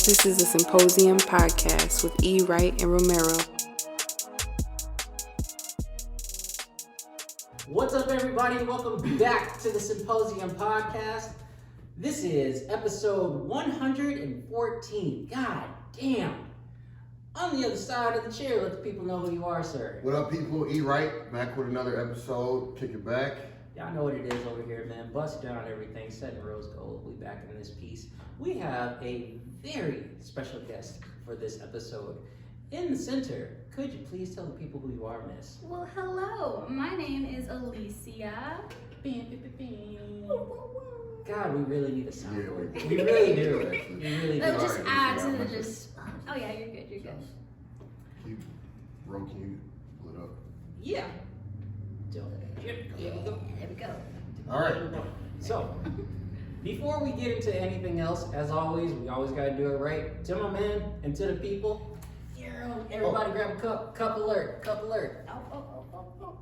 This is the Symposium podcast with E. Wright and Romero. What's up, everybody? Welcome back to the Symposium podcast. This is episode 114. God damn. On the other side of the chair, let the people know who you are, sir. What up, people? E. Wright, back with another episode. Kick it back. Y'all know what it is over here, man. Bust down everything, setting rose gold. We back in this piece. We have a very special guest for this episode. In the center, could you please tell the people who you are, miss? Well, hello. My name is Alicia. God, we really need a soundboard. Yeah, we really do. We really do. That just Sorry, adds to Alicia, the I'm just. Oh yeah, you're good. You're good. Can you pull it up? Yeah. There we go. There we go. All right. So, before we get into anything else, as always, we always got to do it right. To my man and to the people, everybody grab a cup. Cup alert. Cup alert. Oh.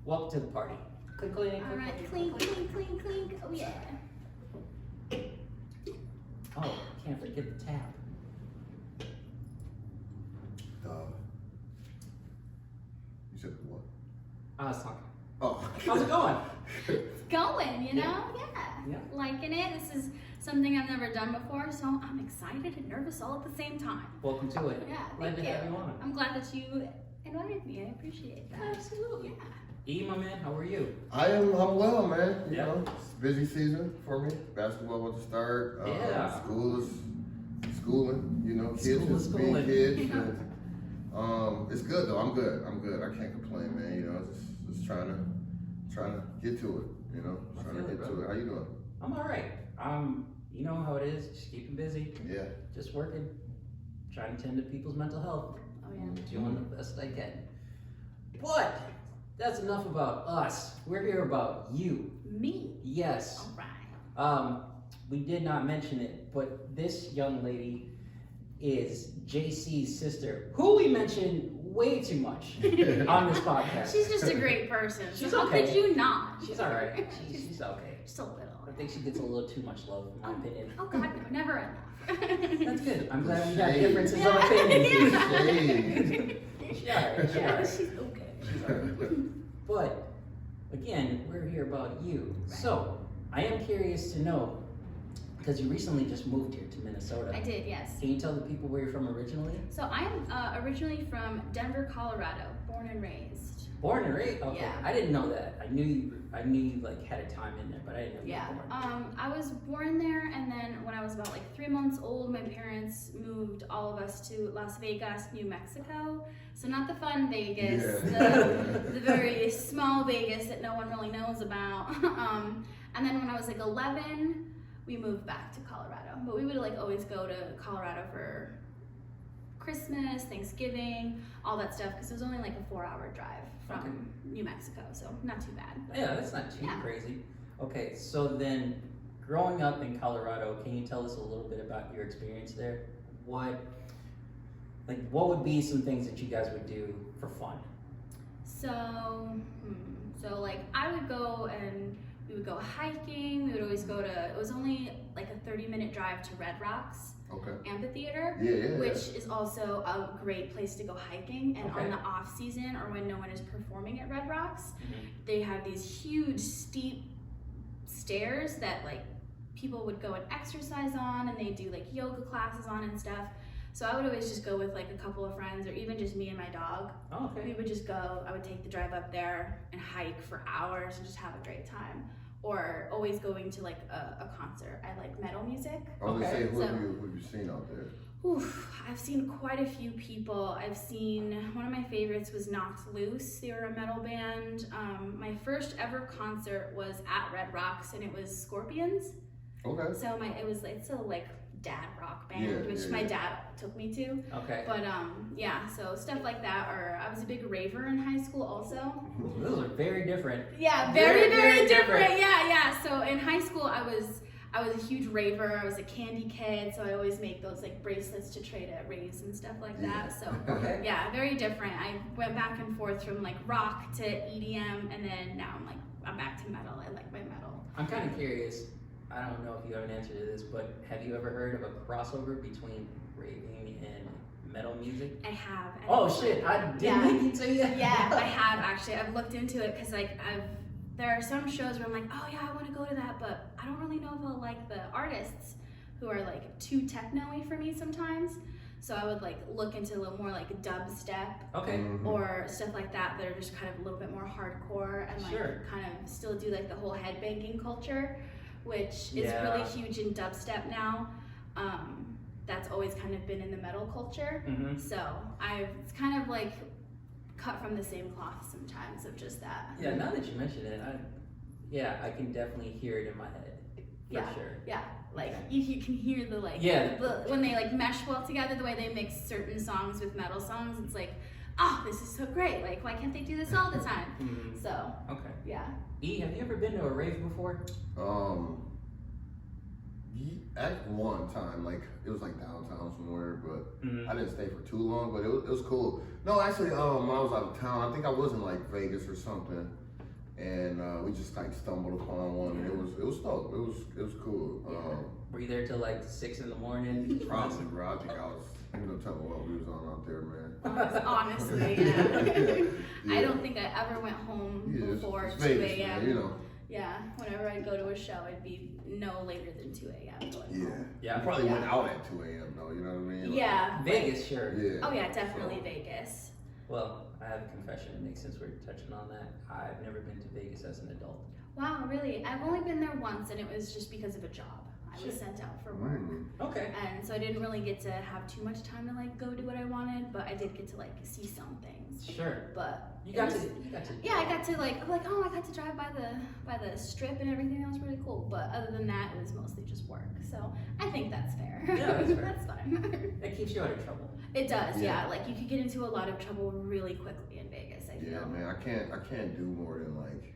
Welcome to the party. Clink, clink, All right, clink, clink, clink, clink. Oh yeah. Oh, can't forget the tap. You said what? I was talking. Oh. How's it going? It's going, you know? Yeah. Liking it. This is something I've never done before, so I'm excited and nervous all at the same time. Welcome to it. Yeah, Glad thank to you. have you on. I'm glad that you invited me. I appreciate that. Absolutely. Yeah. E, my man, how are you? I'm well, man. You Yeah. know, it's a busy season for me. Basketball about to start. Yeah. School is schooling. You know, kids School is just being schooling. kids. Yeah. And, it's good though. I'm good. I can't complain, man. You know, just trying to get to it. You know, I trying to feel it, get bro. to it. How you doing? I'm all right. You know how it is. Just keeping busy. Yeah. Just working. Trying to tend to people's mental health. Oh yeah. Doing the best I can. But that's enough about us. We're here about you. Me. Yes. All right. We did not mention it, but this young lady is JC's sister, who we mention way too much on this podcast. She's just a great person. She's so how okay. could you not? She's all right. She's okay. Just a little. I think she gets a little too much love, in my opinion. Oh God, no, never enough. That's good. I'm glad we got Shade. differences of opinion. Shade. Yeah, she's okay. But again, we're here about you. Right. So I am curious to know, because you recently just moved here to Minnesota. I did, yes. Can you tell the people where you're from originally? So I'm originally from Denver, Colorado, born and raised. Born and raised? Okay. Yeah. I didn't know that. I knew you like had a time in there, but I didn't know Yeah. you were born. I was born there, and then when I was about like 3 months old, my parents moved all of us to Las Vegas, New Mexico. So not the fun Vegas, the very small Vegas that no one really knows about. And then when I was like 11, we moved back to Colorado. But we would like always go to Colorado for Christmas, Thanksgiving, all that stuff, because it was only like a 4-hour drive from New Mexico, so not too bad. Yeah, that's not too Yeah. crazy. Okay, so then growing up in Colorado, can you tell us a little bit about your experience there? What would be some things that you guys would do for fun? So like I would go and we would go hiking. We would always go to, it was only like a 30-minute drive to Red Rocks Okay. Amphitheater, Yeah. which is also a great place to go hiking. And Okay. on the off season, or when no one is performing at Red Rocks, Mhm. they have these huge steep stairs that like people would go and exercise on, and they do like yoga classes on and stuff. So I would always just go with like a couple of friends, or even just me and my dog. Oh, okay. We would just go, I would take the drive up there and hike for hours and just have a great time. Or always going to like a concert. I like metal music. I was gonna say, who So- have you seen out there? Oof, I've seen quite a few people. I've seen, one of my favorites was Knocked Loose. They were a metal band. My first ever concert was at Red Rocks, and it was Scorpions. Okay. So it's a like dad rock band, Yeah, which yeah, my yeah. dad took me to. Okay. But yeah, so stuff like that. Or I was a big raver in high school also. Those are very different. Yeah, Very, very, very very different. different. Yeah. So in high school, I was a huge raver. I was a candy kid, so I always make those like bracelets to trade at raves and stuff like that. So Okay. yeah, very different. I went back and forth from like rock to EDM, and then now I'm back to metal. I like my metal. I'm kind of curious. I don't know if you have an answer to this, but have you ever heard of a crossover between raving and metal music? I have. Oh shit! I didn't link it to you. Yeah, I have actually. I've looked into it because like there are some shows where I'm like, oh yeah, I want to go to that, but I don't really know if I'll like the artists who are like too techno-y for me sometimes. So I would like look into a little more like dubstep, Okay. or stuff like that that are just kind of a little bit more hardcore and like kind of still do like the whole headbanging culture, which is really huge in dubstep now. That's always kind of been in the metal culture. So it's kind of like cut from the same cloth sometimes of just that. Yeah, now that you mention it, I can definitely hear it in my head. For sure. Yeah, like you can hear the like when they like mesh well together, the way they mix certain songs with metal songs, it's like, oh, this is so great. Like, why can't they do this all the time? So yeah. E, have you ever been to a rave before? At one time, like it was like downtown somewhere, but I didn't stay for too long. But it was cool. No, actually, when I was out of town, I think I was in like Vegas or something, and we just like stumbled upon one, and it was dope. It was cool. Were you there till like 6 in the morning? Probably, bro. I think I was. You know, tell me what we was on out there, man. Honestly, yeah. I don't think I ever went home before 2 Vegas, a.m. Man, you know. Yeah, whenever I'd go to a show, it'd be no later than 2 a.m. Yeah, I probably went out at 2 a.m. though, you know what I mean? Like, yeah. Vegas, sure. Yeah. Oh yeah, definitely Vegas. Well, I have a confession to make since we're touching on that. I've never been to Vegas as an adult. Wow, really? I've only been there once, and it was just because of a job. I was sent out for work. Okay. And so I didn't really get to have too much time to like go do what I wanted, but I did get to like see some things. Sure. But you got to. Yeah, I got to like oh, I got to drive by the strip and everything. That was really cool. But other than that, it was mostly just work. So I think that's fair. Yeah, that's fair. That's fine. It keeps you out of trouble. It does, yeah. Like you could get into a lot of trouble really quickly in Vegas. I feel. Yeah, man. I can't do more than like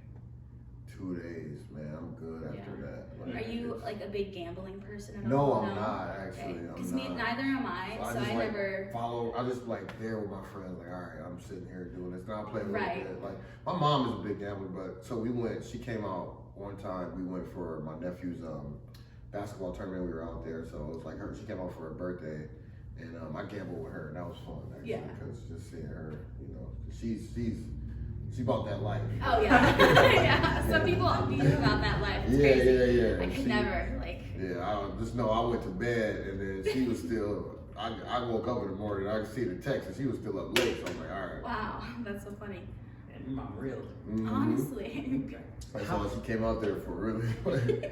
2 days, man. I'm good after that. Like, are you like a big gambling person at no, all? I'm not actually. Because neither am I. So I like, never follow. I just like there with my friends. Like, all right, I'm sitting here doing this. Now I'm playing a little bit. Like my mom is a big gambler, but so we went. She came out one time. We went for my nephew's basketball tournament. We were out there, so it was like her. She came out for her birthday, and I gambled with her, and that was fun actually. Yeah. Because just seeing her, you know, she bought that life. Oh yeah, yeah. Some people abuse about that life. It's crazy. Yeah. I could never like. Yeah, I just know I went to bed and then she was still. I woke up in the morning. I could see the text and she was still up late. So I'm like, all right. Wow, that's so funny. And your mom real. Honestly. So she came out there for really.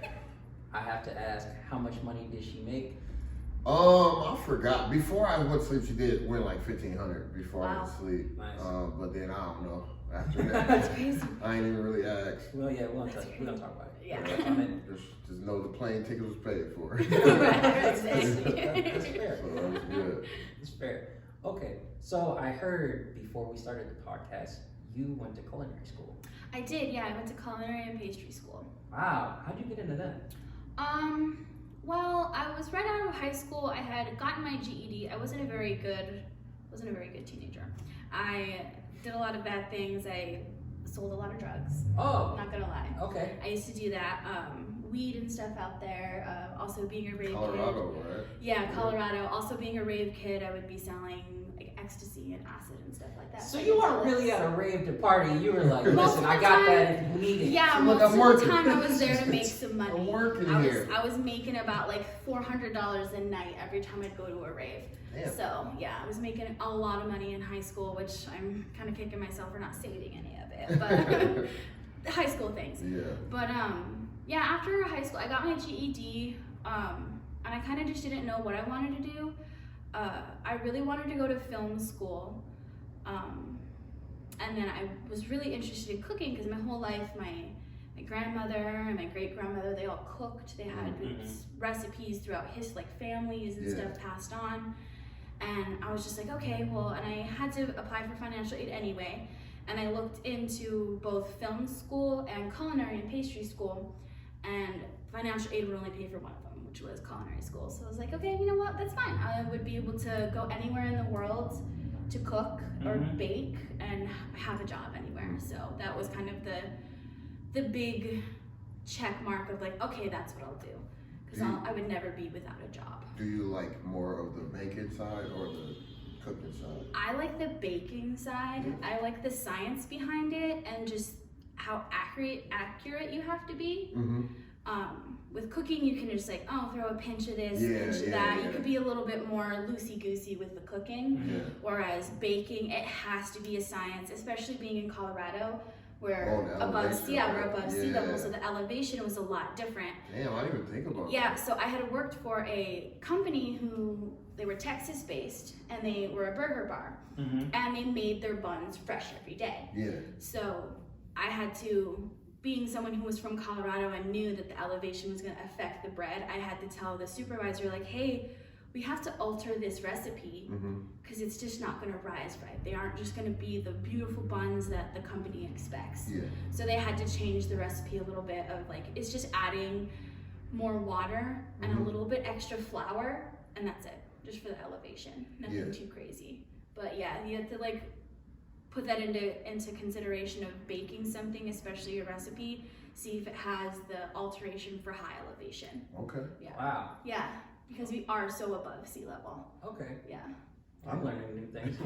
I have to ask, how much money did she make? I forgot. Before I went to sleep, she did win like $1,500 before I went to sleep. Nice. But then I don't know. After that, That's crazy. I ain't even really asked. Well, yeah, we don't talk about it. Yeah. I mean, just know the plane ticket was paid for. that's fair. So that was good. It's fair. Okay, so I heard before we started the podcast, you went to culinary school. I did, yeah. I went to culinary and pastry school. Wow, how'd you get into that? Well, I was right out of high school. I had gotten my GED. I wasn't a very good teenager. I did a lot of bad things. I sold a lot of drugs. Oh. Not gonna lie. Okay. I used to do that. Weed and stuff out there. Also being a rave Colorado, kid. right? Yeah, Colorado. Also being a rave kid, I would be selling like ecstasy and acid and stuff like that. So you weren't really at a rave to party. You were like, Most listen, of I the got time- that if you need it. Yeah, Look, most I'm of the working. time I was there to make some money. I'm working here. I was making about like $400 a night every time I'd go to a rave. Damn. So yeah, I was making a lot of money in high school, which I'm kind of kicking myself for not saving any of it. But high school things. Yeah. But yeah, after high school, I got my GED, and I kind of just didn't know what I wanted to do. I really wanted to go to film school. And then I was really interested in cooking because my whole life, my grandmother and my great grandmother, they all cooked. They had recipes throughout his like families and stuff passed on. And I was just like, okay, well, and I had to apply for financial aid anyway. And I looked into both film school and culinary and pastry school, and financial aid would only pay for one of them, which was culinary school. So I was like, okay, you know what, that's fine. I would be able to go anywhere in the world to cook or bake and have a job anywhere. So that was kind of the big check mark of like, okay, that's what I'll do. Because I would never be without a job. Do you like more of the baking side or the cooking side? I like the baking side. I like the science behind it and just how accurate you have to be. With cooking, you can just like, throw a pinch of this, pinch of that. You could be a little bit more loosey-goosey with the cooking. Whereas baking, it has to be a science, especially being in Colorado, where we're above sea level, so the elevation was a lot different. Damn, I didn't even think about that. Yeah, so I had worked for a company they were Texas-based, and they were a burger bar, and they made their buns fresh every day. So I had to, being someone who was from Colorado and knew that the elevation was going to affect the bread, I had to tell the supervisor, like, hey, we have to alter this recipe because it's just not going to rise right. They aren't just going to be the beautiful buns that the company expects. So they had to change the recipe a little bit of like, it's just adding more water and a little bit extra flour, and that's it, just for the elevation. Nothing too crazy. But yeah, you have to like put that into consideration of baking something, especially a recipe, see if it has the alteration for high elevation. Wow. Yeah, because we are so above sea level. Yeah. I'm learning new things.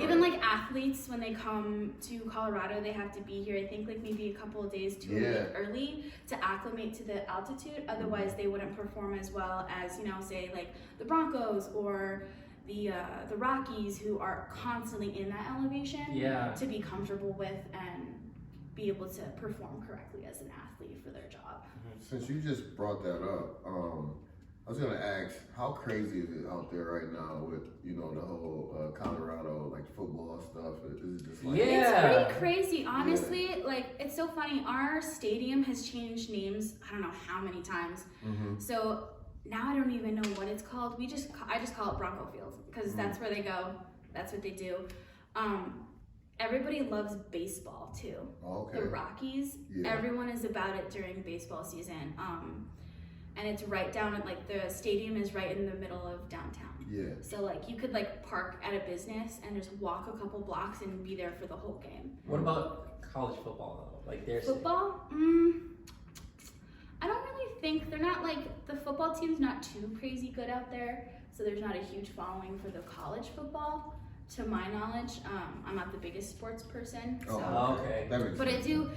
Even like athletes, when they come to Colorado, they have to be here, I think like maybe a couple of days to a week early to acclimate to the altitude. Otherwise they wouldn't perform as well as, say like the Broncos or the Rockies, who are constantly in that elevation to be comfortable with and be able to perform correctly as an athlete for their job. Since you just brought that up, I was gonna ask, how crazy is it out there right now with the whole Colorado like football stuff? Is it just like It's pretty crazy, honestly. Like, it's so funny. Our stadium has changed names I don't know how many times. So now I don't even know what it's called. I just call it Bronco Field because that's where they go. That's what they do. Everybody loves baseball too. The Rockies, everyone is about it during baseball season. And it's right down at like the stadium is right in the middle of downtown. So like you could like park at a business and just walk a couple blocks and be there for the whole game. What about college football though? Like there's football? I don't really think they're not like the football team's not too crazy good out there. So there's not a huge following for the college football. To my knowledge, I'm not the biggest sports person. So. But I do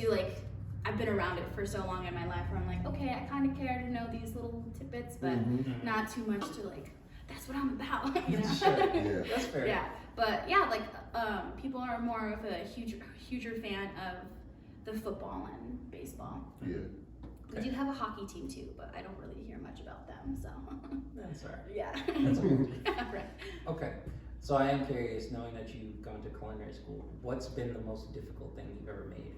like, I've been around it for so long in my life where I'm like, okay, I kind of care to know these little tidbits, but not too much to like, that's what I'm about, That's fair. Yeah, but yeah, like people are more of a huger fan of the football and baseball. We do have a hockey team too, but I don't really hear much about them, so. That's all right. Yeah. That's okay. Right. Okay. So I am curious, knowing that you've gone to culinary school, what's been the most difficult thing you've ever made?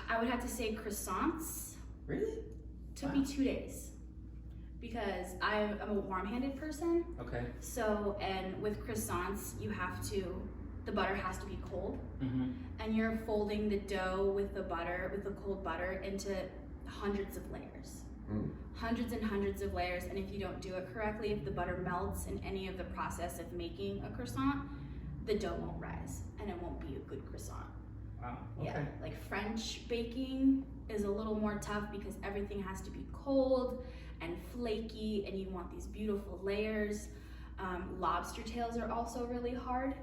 I would have to say croissants. Really? Took me 2 days because I'm a warm-handed person. So, and with croissants, the butter has to be cold, and you're folding the dough with the cold butter into hundreds of layers. Hundreds and hundreds of layers, and if you don't do it correctly, if the butter melts in any of the process of making a croissant, the dough won't rise and it won't be a good croissant. Wow. Yeah, like French baking is a little more tough because everything has to be cold and flaky and you want these beautiful layers. Lobster tails are also really hard.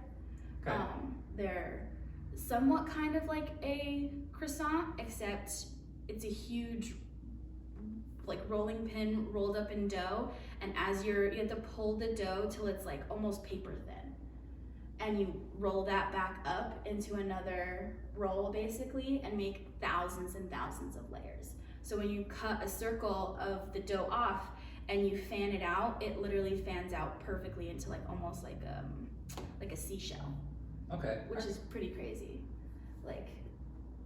They're somewhat kind of like a croissant, except it's a huge like rolling pin rolled up in dough, and as you have to pull the dough till it's like almost paper thin, and you roll that back up into another roll basically and make thousands and thousands of layers. So when you cut a circle of the dough off and you fan it out, it literally fans out perfectly into like almost like a seashell. Which is pretty crazy. Like,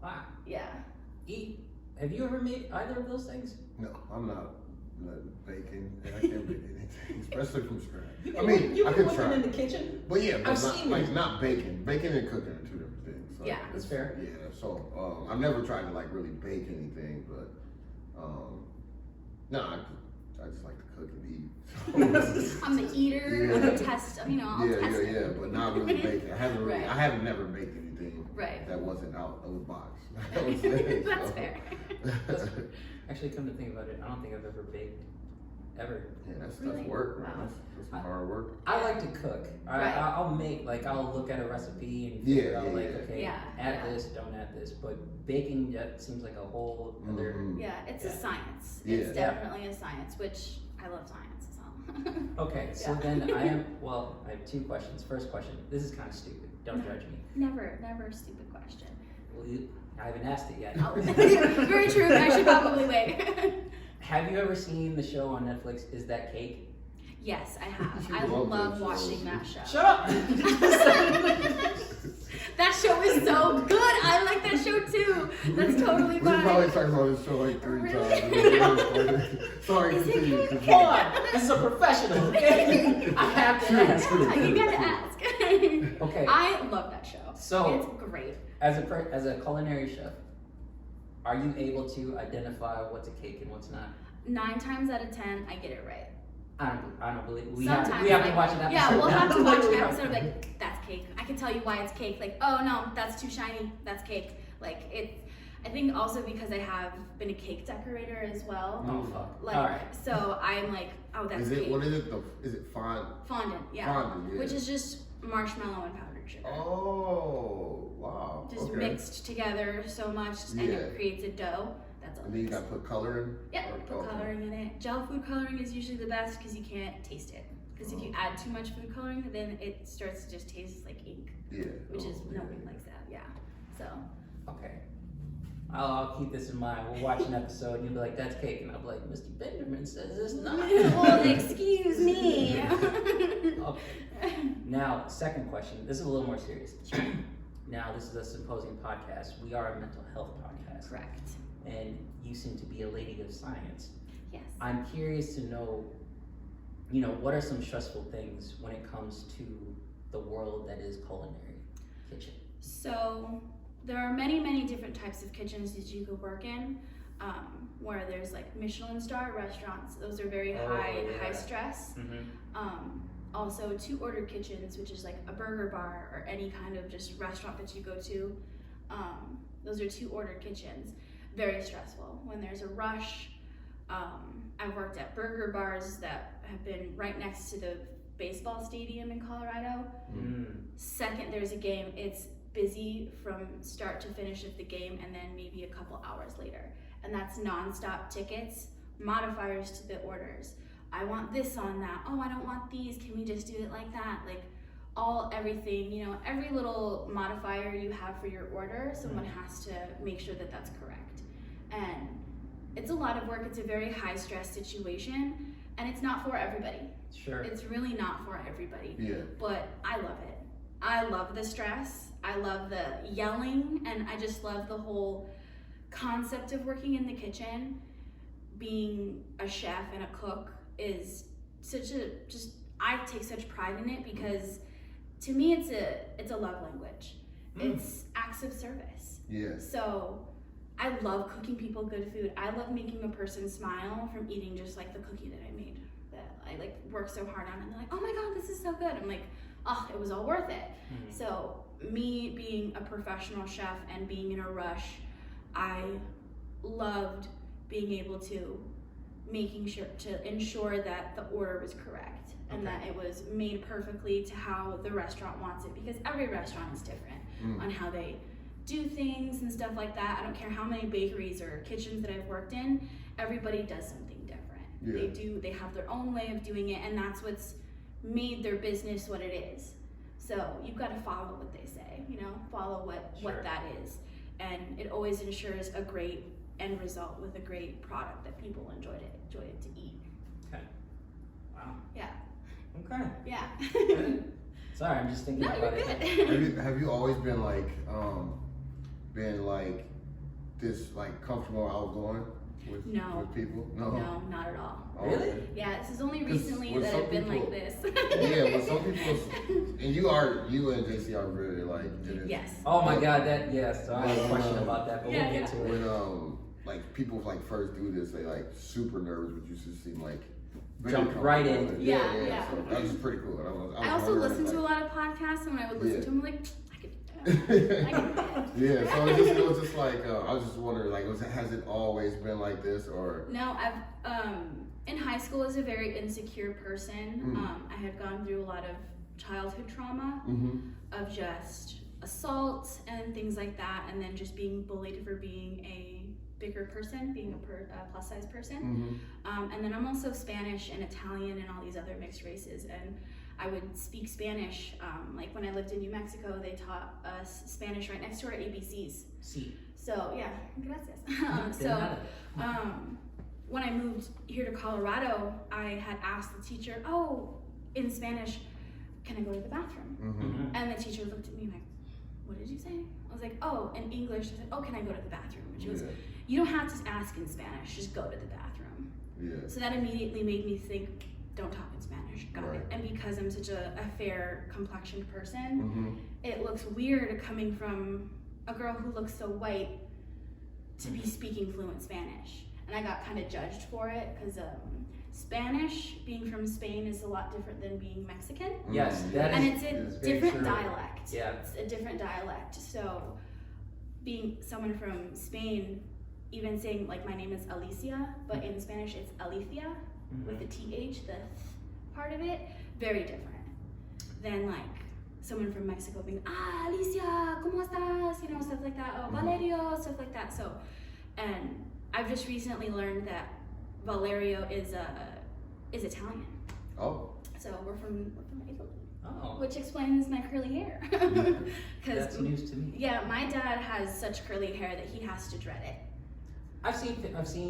wow. Yeah. Have you ever made either of those things? No, I'm not baking. I can't make anything, especially from scratch. I mean, I could try in the kitchen. But yeah, but not baking. Baking and cooking are two different things. So That's fair. Yeah, so I've never tried to like really bake anything, but no, I just like to cook and eat. I'm the eater. I'm the test. I'll test it. But not really baking. I haven't never baked anything. Right. that wasn't out of the box. That's fair. Actually, come to think about it, I don't think I've ever baked. Ever. Yeah, that's Really? work, man. Wow. That's some hard work. I like to cook. Right. I'll make, like, I'll look at a recipe and figure out, like, okay, Yeah, add yeah. this, don't add this. But baking, that seems like a whole other. Yeah, it's a science. Yeah. It's definitely a science, which I love science, so. Okay, so then I have 2 questions. First question, this is kind of stupid. Don't judge me. Never a stupid question. Well, I haven't asked it yet. Oh, very true. I should probably wait. Have you ever seen the show on Netflix, Is That Cake? Yes, I have. You I love love that show. watching that show. Shut up! That show is so good. I like that show too. That's totally We fine. probably talked about this show like 3 Really? times. Sorry, Is it continue. cake? Hold on, this is a professional. Okay? I have to ask. You gotta ask. Okay. I love that show. So- it's great. As a culinary chef, are you able to identify what's a cake and what's not? 9 times out of 10, I get it right. I don't believe we Sometimes have to like, watch an episode. Yeah, we'll have to watch an We have episode of like, that's cake. I can tell you why it's cake. Like, oh no, that's too shiny. That's cake. Like it. I think also because I have been a cake decorator as well. Oh fuck. Like, All right. so I'm like, oh, that's Is it, cake. what is it? Is it fondant? Fondant, yeah. Fondant, yeah. Which is just marshmallow and powdered sugar. Oh, wow. Just okay. mixed together so much, and Yeah. it creates a dough. That's all. And then you gotta put color in? Yep, put Okay. coloring in it. Gel food coloring is usually the best because you can't taste it. Because if you add too much food coloring, then it starts to just taste like ink, Yeah. which is yeah. nobody likes that. Yeah. So Okay. I'll keep this in mind. We'll watch an episode and you'll be like, that's cake. And I'll be like, Mr. Benjamin says it's not. well, excuse me. Okay. Now, second question. This is a little more serious. Now, this is a Symposium podcast. We are a mental health podcast. Correct. And you seem to be a lady of science. Yes. I'm curious to know, what are some stressful things when it comes to the world that is culinary kitchen? So there are many, many different types of kitchens that you could work in. Where there's like Michelin star restaurants. Those are very high stress. Mm-hmm. Also 2-order kitchens, which is like a burger bar or any kind of just restaurant that you go to. Those are 2-order kitchens. Very stressful. When there's a rush, I've worked at burger bars that have been right next to the baseball stadium in Colorado. Second there's a game, it's busy from start to finish of the game and then maybe a couple hours later. And that's non-stop tickets, modifiers to the orders. I want this on that. Oh, I don't want these. Can we just do it like that? Like everything, every little modifier you have for your order, someone has to make sure that that's correct. And it's a lot of work. It's a very high stress situation and it's not for everybody. Sure. It's really not for everybody. Yeah. But I love it. I love the stress. I love the yelling, and I just love the whole concept of working in the kitchen. Being a chef and a cook is I take such pride in it because to me it's a love language. It's acts of service. Yeah. So I love cooking people good food. I love making a person smile from eating just like the cookie that I made that I like worked so hard on, and they're like, oh my god, this is so good. I'm like, oh, it was all worth it. So me being a professional chef and being in a rush, I loved being able to ensure that the order was correct and that it was made perfectly to how the restaurant wants it, because every restaurant is different on how they do things and stuff like that. I don't care how many bakeries or kitchens that I've worked in, everybody does something different. Yeah. They have their own way of doing it, and that's what's made their business what it is. So you've got to follow what they say, follow what that is. And it always ensures a great end result with a great product that people enjoy it to eat. Okay. Wow. Yeah. Okay. Yeah. Sorry, I'm just thinking No, about you're it. good. Have you always been this comfortable, outgoing with people? No, not at all. Oh, Really? okay. Yeah, this is only 'Cause recently with that some I've been people- like this. Yeah, but some people, and you and JC are really it is. Yes. Oh my god, so I have a question about that, but Yeah, we'll get to it. When people first do this, they super nervous, but you just seem very Jump right in. comfortable. Yeah. So that was pretty cool. I also listen to a lot of podcasts, and when I would listen to them, I'm like, I could do Yeah, so it was just like, I was just wondering, like, has it always been like this, or? No, I've, in high school, as a very insecure person, I had gone through a lot of childhood trauma of just assault and things like that, and then just being bullied for being a bigger person, being a plus size person. And then I'm also Spanish and Italian and all these other mixed races, and I would speak Spanish. Like when I lived in New Mexico, they taught us Spanish right next to our ABCs. See. So yeah, gracias. When I moved here to Colorado, I had asked the teacher, in Spanish, can I go to the bathroom? And the teacher looked at me like, what did you say? I was like, in English. I said, can I go to the bathroom? And she goes, you don't have to ask in Spanish, just go to the bathroom. So that immediately made me think, don't talk in Spanish, got it. And because I'm such a fair complexioned person, it looks weird coming from a girl who looks so white to be speaking fluent Spanish. And I got kind of judged for it because Spanish, being from Spain, is a lot different than being Mexican. Yes, that is. And it's a different true. dialect. Yeah. It's a different dialect. So being someone from Spain, even saying like my name is Alicia, but in Spanish it's Alicia with the TH, the part of it, very different than like someone from Mexico being, Alicia, ¿cómo estás? You know, stuff like that. Valerio, stuff like that. So, and I've just recently learned that Valerio is Italian. So we're from Italy. Which explains my curly hair. That's news to me. Yeah, my dad has such curly hair that he has to dread it. I've seen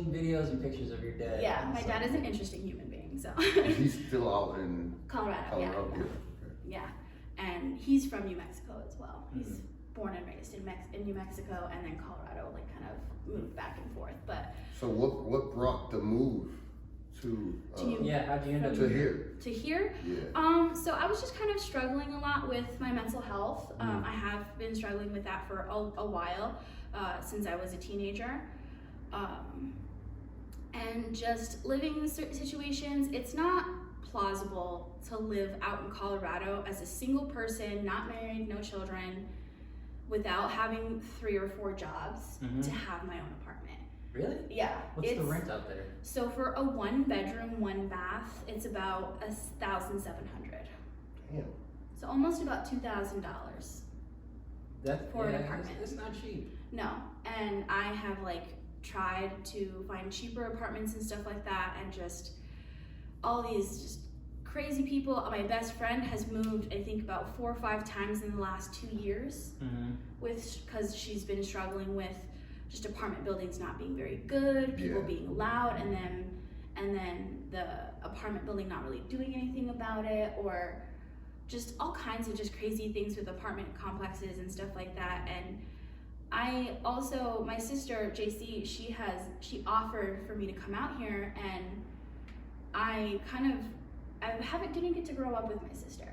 videos and pictures of your dad. Yeah, my dad is an interesting human being. So he's still out in Colorado. Yeah, and he's from New Mexico as well. He's born and raised in New Mexico, and then Colorado, like kind of moved back and forth. But so what brought the move to how'd you end up to here? To here? Yeah. So I was just kind of struggling a lot with my mental health. I have been struggling with that for a while, since I was a teenager. And just living in certain situations, it's not plausible to live out in Colorado as a single person, not married, no children, without having 3 or 4 jobs to have my own apartment. Really? Yeah. What's the rent out there? So for a 1-bedroom, 1-bath, it's about $1,700. Damn. So almost about $2,000 for an apartment. It's not cheap. No, and I have like tried to find cheaper apartments and stuff like that, and just all these just crazy people. My best friend has moved, I think, about 4 or 5 times in the last 2 years, because she's been struggling with just apartment buildings not being very good, people being loud, and then the apartment building not really doing anything about it, or just all kinds of just crazy things with apartment complexes and stuff like that. And I also, my sister JC, she offered for me to come out here, and I didn't get to grow up with my sister.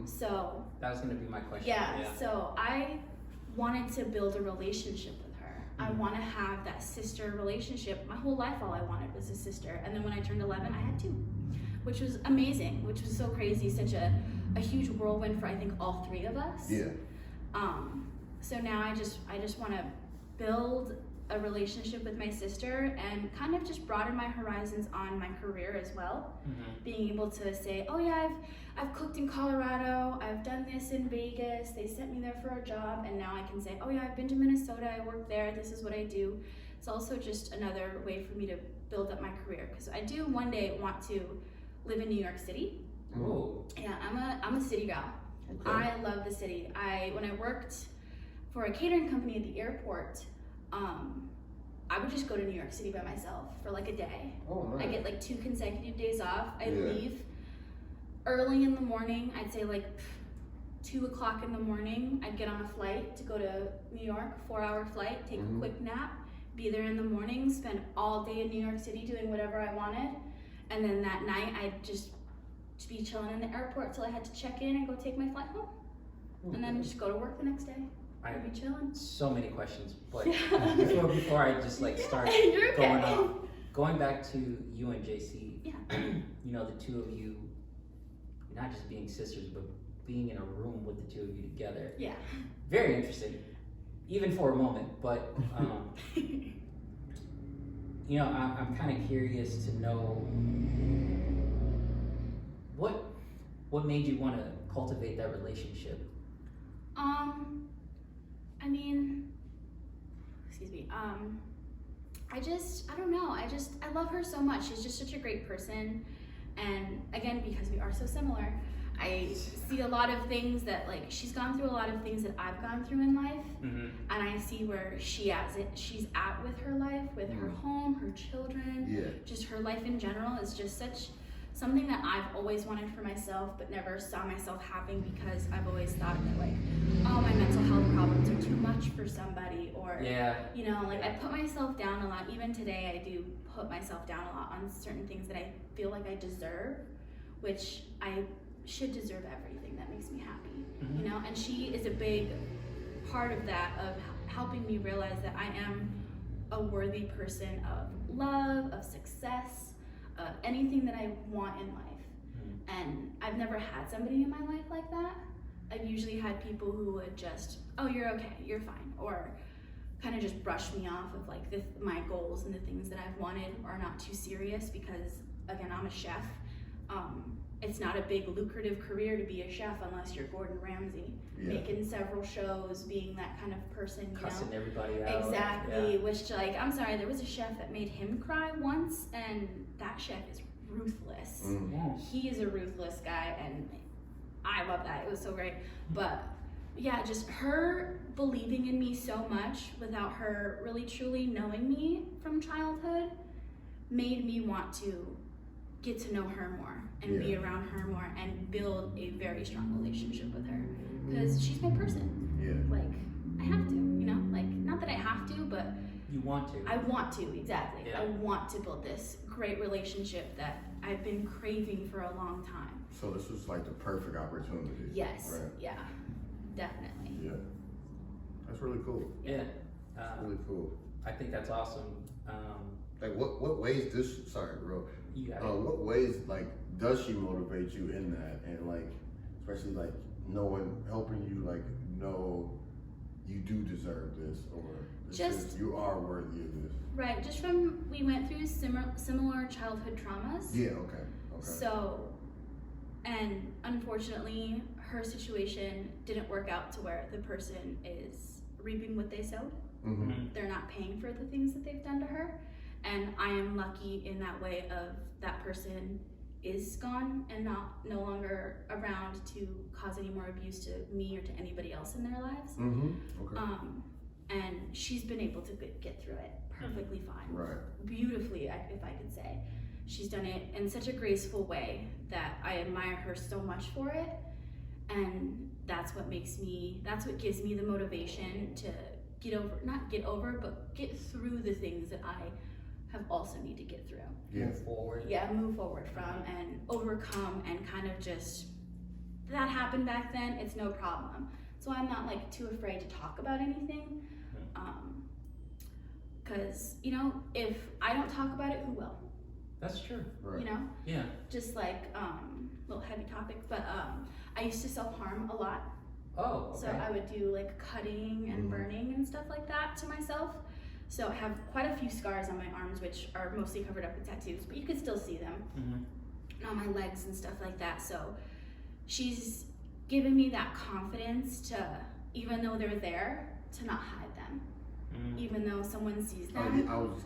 So that was going to be my question. Yeah, so I wanted to build a relationship with her. I want to have that sister relationship. My whole life, all I wanted was a sister. And then when I turned 11, I had 2, which was amazing, which was so crazy, such a huge whirlwind for I think all 3 of us. Yeah. So now I just want to build a relationship with my sister and kind of just broaden my horizons on my career as well. Being able to say, oh yeah, I've cooked in Colorado, I've done this in Vegas, they sent me there for a job, and now I can say, oh yeah, I've been to Minnesota, I worked there, this is what I do. It's also just another way for me to build up my career, because I do one day want to live in New York City. Yeah, I'm a city gal. Okay. I love the city. When I worked for a catering company at the airport, I would just go to New York City by myself for like a day. I get like 2 consecutive days off. I leave early in the morning. I'd say like 2 o'clock in the morning. I'd get on a flight to go to New York, 4-hour flight, take a quick nap, be there in the morning, spend all day in New York City doing whatever I wanted. And then that night I'd just be chilling in the airport till I had to check in and go take my flight home. And then just go to work the next day. I'd be chilling. So many questions, but before I just like start going off, going back to you and JC, you know, the 2 of you, not just being sisters, but being in a room with the two of you together. Yeah. Very interesting, even for a moment. But you know, I'm kind of curious to know what made you want to cultivate that relationship. I mean, excuse me. I don't know. I love her so much. She's just such a great person. And again, because we are so similar, I see a lot of things that, like, she's gone through a lot of things that I've gone through in life. And I see where she's at with her life, with her home, her children, just her life in general is just such something that I've always wanted for myself, but never saw myself having, because I've always thought that, like, oh, my mental health problems are too much for somebody, or, you know, like, I put myself down a lot. Even today, I do put myself down a lot on certain things that I feel like I deserve, which I should deserve everything that makes me happy, you know? And she is a big part of that, of helping me realize that I am a worthy person of love, of success, anything that I want in life. And I've never had somebody in my life like that. I've usually had people who would just, oh, you're okay, you're fine, or kind of just brush me off of, like, my goals and the things that I've wanted are not too serious, because again, I'm a chef. It's not a big lucrative career to be a chef unless you're Gordon Ramsay, making several shows, being that kind of person, you Cussing know? everybody out. Exactly, which, like, I'm sorry, there was a chef that made him cry once, and that chef is ruthless. He is a ruthless guy, and I love that. It was so great. But yeah, just her believing in me so much without her really truly knowing me from childhood made me want to get to know her more and be around her more and build a very strong relationship with her, because she's my person. Like, I have to, you know, like, not that I have to, but you want to. I want to, exactly. I want to build this great relationship that I've been craving for a long time. So this was like the perfect opportunity. Yes. Right? Yeah. Definitely. Yeah. That's really cool. That's really cool. I think that's awesome. Like, what ways this? Sorry, bro. You got it. What ways, like, does she motivate you in that, and, like, especially, like, helping you, like, know you do deserve this, or you are worthy of this. Right. Just from, we went through similar childhood traumas. Yeah. Okay. So, and unfortunately, her situation didn't work out to where the person is reaping what they sowed. They're not paying for the things that they've done to her. And I am lucky in that way of that person is gone and no longer around to cause any more abuse to me or to anybody else in their lives. And she's been able to get through it perfectly fine. Right. Beautifully, if I could say. She's done it in such a graceful way that I admire her so much for it. And that's what gives me the motivation to not get over, but get through the things that I have also need to get through. Move forward. Yeah, move forward from and overcome, and kind of just, that happened back then, it's no problem. So I'm not, like, too afraid to talk about anything. Cause, you know, if I don't talk about it, who will? That's true. Right. You know? Yeah. Just like, little heavy topic, but I used to self-harm a lot. Oh, okay. So I would do, like, cutting and burning and stuff like that to myself. So I have quite a few scars on my arms, which are mostly covered up with tattoos, but you can still see them. And on my legs and stuff like that. So she's given me that confidence to, even though they're there, to not hide them. Even though someone sees them. That was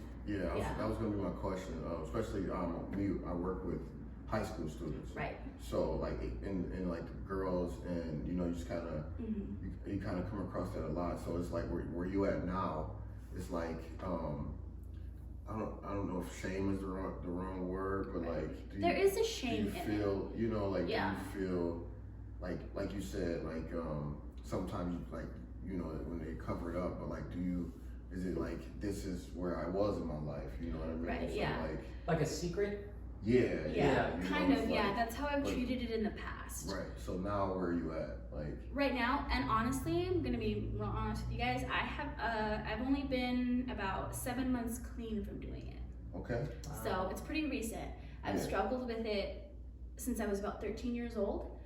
going to be my question. Especially, I work with high school students. Right. So, like, in like girls, and, you know, you just kind of, you kind of come across that a lot. So it's like, where you at now, it's like, I don't know if shame is the wrong word, but, like, there is a shame in it. You know, like, do you feel like you said, like, sometimes, like, you know, when they cover it up, but, like, is it like, this is where I was in my life, you know what I mean? Right. So, like a secret. Yeah, kind of. Yeah, that's how I've treated it in the past. Right. So now, where are you at? Like, right now, and honestly, I'm gonna be real honest with you guys. I've only been about 7 months clean from doing it. Okay. So it's pretty recent. I've struggled with it since I was about 13 years old.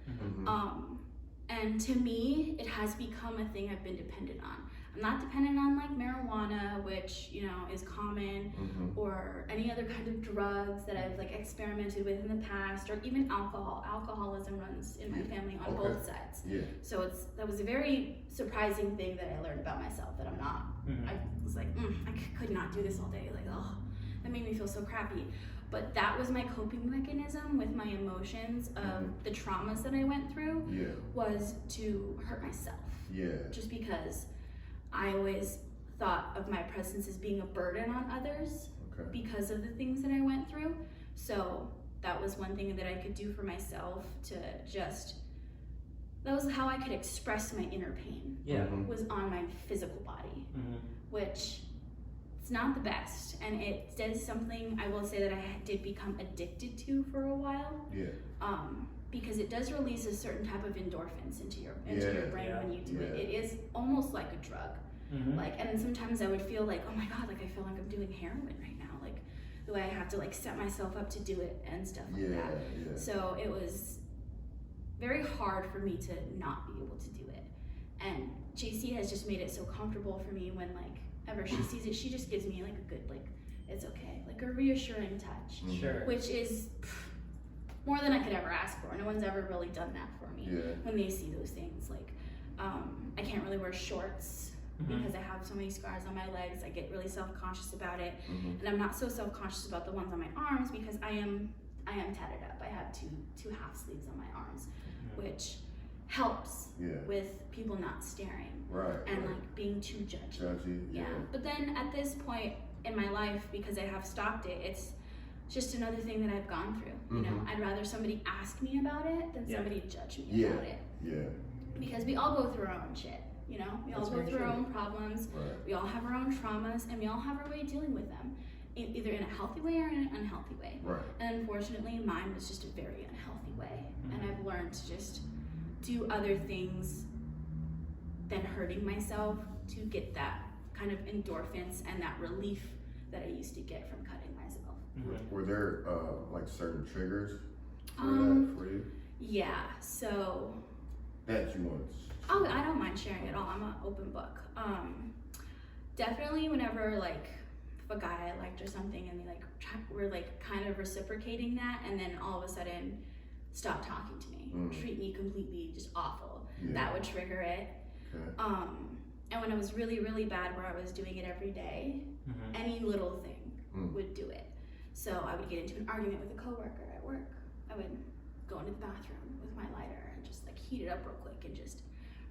And to me, it has become a thing I've been dependent on. I'm not dependent on like marijuana, which, you know, is common, or any other kind of drugs that I've like experimented with in the past, or even alcohol. Alcoholism runs in my family on both sides. Yeah. So that was a very surprising thing that I learned about myself, that I'm not. I was like, I could not do this all day. Like, oh, that made me feel so crappy. But that was my coping mechanism with my emotions of the traumas that I went through, was to hurt myself. Yeah. Just because I always thought of my presence as being a burden on others because of the things that I went through. So that was one thing that I could do for myself to just, that was how I could express my inner pain, was on my physical body, which it's not the best. And it is something I will say that I did become addicted to for a while. Yeah. Because it does release a certain type of endorphins into your brain when you do it. It is almost like a drug. Like, and sometimes I would feel like, oh my God, like I feel like I'm doing heroin right now. Like the way I have to like set myself up to do it and stuff like that. Yeah. So it was very hard for me to not be able to do it. And JC has just made it so comfortable for me when like ever she sees it, she just gives me like a good, like, it's okay, like a reassuring touch. Which is more than I could ever ask for. No one's ever really done that for me when they see those things. Like, I can't really wear shorts because I have so many scars on my legs. I get really self-conscious about it. And I'm not so self-conscious about the ones on my arms because I am tatted up. I have two half sleeves on my arms, which helps with people not staring and like being too judgy. But then at this point in my life, because I have stopped it, it's just another thing that I've gone through. You know, I'd rather somebody ask me about it than somebody judge me about it. Because we all go through our own shit. You know, we all go through our own problems. We all have our own traumas, and we all have our way of dealing with them, either in a healthy way or in an unhealthy way. And unfortunately, mine was just a very unhealthy way. And I've learned to just do other things than hurting myself to get that kind of endorphins and that relief that I used to get from cutting myself. Were there like certain triggers for that for you? Yeah, so that you want. Oh, I don't mind sharing it all. I'm an open book. Definitely whenever like if a guy I liked or something and they like were like kind of reciprocating that, and then all of a sudden stop talking to me, treat me completely just awful. That would trigger it. And when it was really, really bad where I was doing it every day, any little thing would do it. So I would get into an argument with a coworker at work. I would go into the bathroom with my lighter and just like heat it up real quick and just